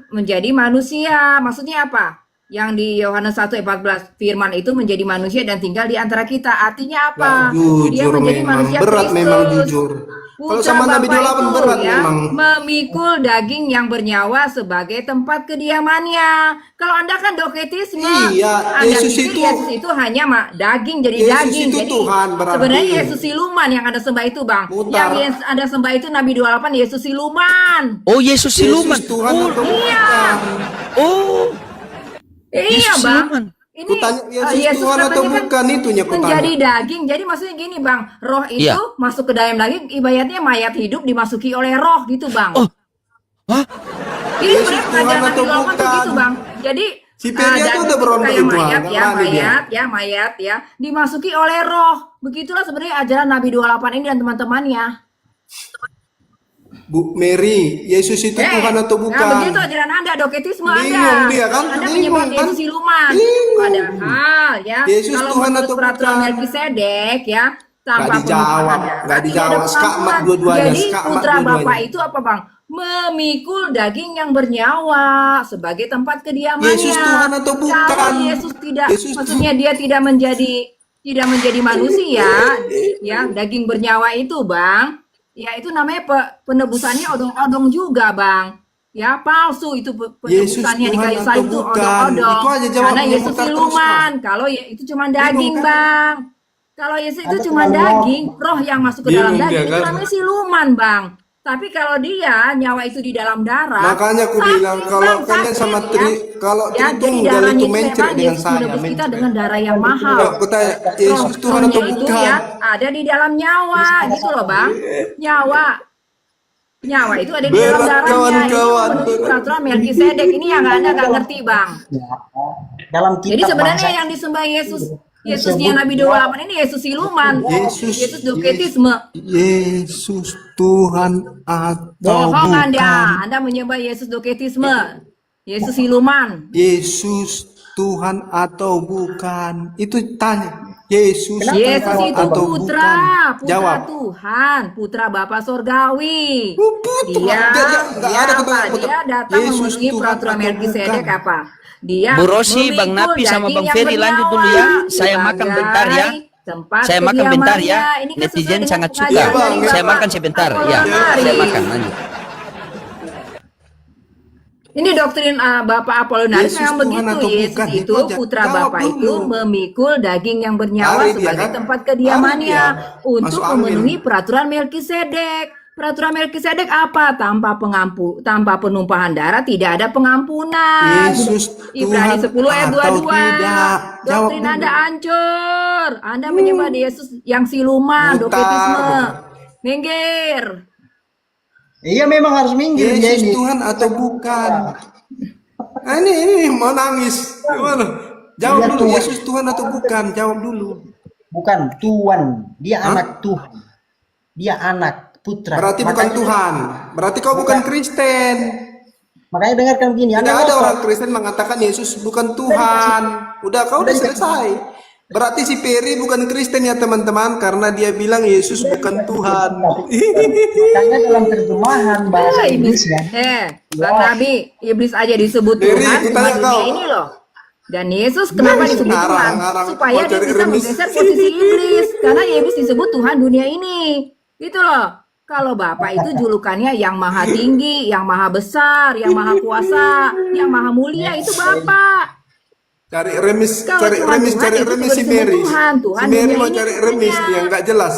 menjadi manusia. Maksudnya apa? Yang di Yohanes 1 ayat 14 firman itu menjadi manusia dan tinggal di antara kita. Artinya apa? Nggak Dia jujur menjadi memang. manusia Berat Kristus. memang jujur. Kalau Putra sama Nabi Bapa 28 itu berat ya, memang. memikul daging yang bernyawa sebagai tempat kediamannya. Kalau Anda kan doketisme, Iya, Anda Yesus pikir itu- Yesus itu hanya daging jadi Yesus daging. itu Jadi Tuhan berarti. sebenarnya Yesus siluman yang Anda sembah itu, Bang. Mutar. Yang Anda sembah itu Nabi 28 Yesus siluman. Oh Yesus siluman. Yesus Tuhan Oh, atau iya. bukan? oh. Iya, Yesus Bang. siluman. Ini Kutanya Yesus Tuhan atau katanya kan bukan, itunya kutanya. menjadi daging. Jadi maksudnya gini, Bang. Roh itu Iya. masuk ke dalam daging, ibaratnya mayat hidup dimasuki oleh roh gitu, Bang. Oh. Hah? Ini Yesus sebenarnya Tuhan pengajaran atau Nabi 28 tuh bukan? gitu, Bang. Jadi Si Peria tuh daging udah berontak kayak itu, mayat nggak ya, berani dia. mayat ya, dimasuki oleh roh. Begitulah sebenarnya ajaran Nabi 28 ini dan teman-temannya. Bu Mary, Yesus itu Tuhan atau bukan? Nah begitu ajaran Anda, doketisme Bingung Anda. dia kan? Anda Bingung menyebut kan? Yesus siluman. Bingung. Padahal ya, Yesus kalau Tuhan menurut atau peraturan bukan? Melkisedek ya, tanpa Nggak dijawab, penumpahan nggak darah, tidak dijawab. ada Skakmat pengampunan. dua-duanya, Jadi skakmat putra dua-duanya. Bapa itu apa Bang? Memikul daging yang bernyawa sebagai tempat kediamannya. Yesus Tuhan atau bukan? Kalau Yesus tidak, Yesus maksudnya dia tidak menjadi manusia, ya daging bernyawa itu Bang, ya itu namanya penebusannya odong-odong juga Bang. Ya palsu itu Yesus penebusannya di Tuhan kayu atau salib itu bukan? odong-odong. Itu aja jawabnya, Karena Yesus putar terus, siluman. Kalau ya itu cuma daging kan? Bang. Kalau Yesus itu Anda cuma terlalu daging, roh yang masuk ke dalam Bingung dia, daging itu kan? namanya siluman Bang. Tapi kalau dia nyawa itu di dalam darah, Makanya aku sakit, bilang kalau Bang, kalian sakit, sama kalau ya, jadi Tritunggal darahnya itu itu mencret memang dengan Yesus saya, menebus kita mencret. dengan darah yang mahal. Kalau aku tanya, Yesus Tuhan Rohnya atau itu bukan? ya ada di dalam nyawa gitu loh Bang. Nyawa itu ada di dalam Berat, darahnya. Ini kawan-kawan, memenuhi berat. peraturan Melkisedek. Ini yang Anda nggak ngerti Bang. Ya, dalam kitab Jadi sebenarnya bahasa yang disembah Yesusnya Nabi 28 ini Yesus siluman. Yesus doketisme. Yesus Tuhan atau Bohong bukan? Anda menyembah Yesus doketisme. Yesus siluman. Yesus Tuhan atau bukan? Itu tanya. Yesus Yesus Tuhan itu atau putra bukan? Jawab. Tuhan, putra Bapa Sorgawi. Oh, putra. Dia, Nggak dia ada apa? kata putra. Dia datang Yesus memenuhi Tuhan peraturan atau Melkisedek bukan? apa? Dia Bu Rosi, Bang memikul Napi sama daging Bang yang Ferry lanjut dulu ya. bernyawa Saya makan bentar ya. sebagai tempat Saya makan bentar ya. kediamannya. Ini kan sesuai Netizen dengan sangat suka. pengajaran dari Saya Bapak makan sebentar. Ya, Apollonari. saya makan lanjut. Ini doktrin Bapak Apollonari Yesus memang Tuhan begitu. atau Yesus bukan? itu Itu aja. putra Jawab Bapa dulu. itu memikul daging yang bernyawa Lari dia, sebagai kan? tempat kediamannya Lari dia. untuk Masuk angin. memenuhi peraturan Melkisedek. Peraturan Melkisedek apa? Tanpa penumpahan darah tidak ada pengampunan. Yesus Ibrani Tuhan 10 ayat atau 22. tidak? Jawab Doktrin dulu. Anda hancur. Anda menyembah Yesus yang siluman, Mutar. doketisme. Minggir. Iya memang harus minggir dia Yesus ini. Tuhan atau bukan? Nah, ini mau nangis. Gimana? Jawab Iya, dulu. Tuhan. Yesus Tuhan atau bukan? Jawab dulu. Bukan Tuhan, dia Hah? anak Tuhan. Dia anak putra. Berarti bukan Makanya- Tuhan. Berarti kau bukan Kristen. Makanya dengarkan begini, Tidak Anda ada ngotot. orang Kristen mengatakan Yesus bukan Tuhan. Udah kau udah selesai. Berarti si Peri bukan Kristen ya teman-teman, karena dia bilang Yesus bukan Tuhan. Makanya dalam terjemahan bahasa Iblis. Inggris ya. Bang Nabi, iblis aja disebut Dery, Tuhan aku cuma tanya dunia kau. ini loh. Dan Yesus kenapa disebut Tuhan? Ngarang. Supaya Mau dia cari bisa remis. menggeser posisi iblis. Karena iblis disebut Tuhan dunia ini. Gitu loh. Kalau Bapak itu julukannya yang maha tinggi, yang maha besar, yang maha kuasa, yang maha mulia, itu Bapak. Cari remis, Kalau cari cuma remis, Tuhan, cari itu remis juga si disebut Mary. Tuhan. Si Tuhan Mary dunia mau ini cari remis punya. yang nggak jelas.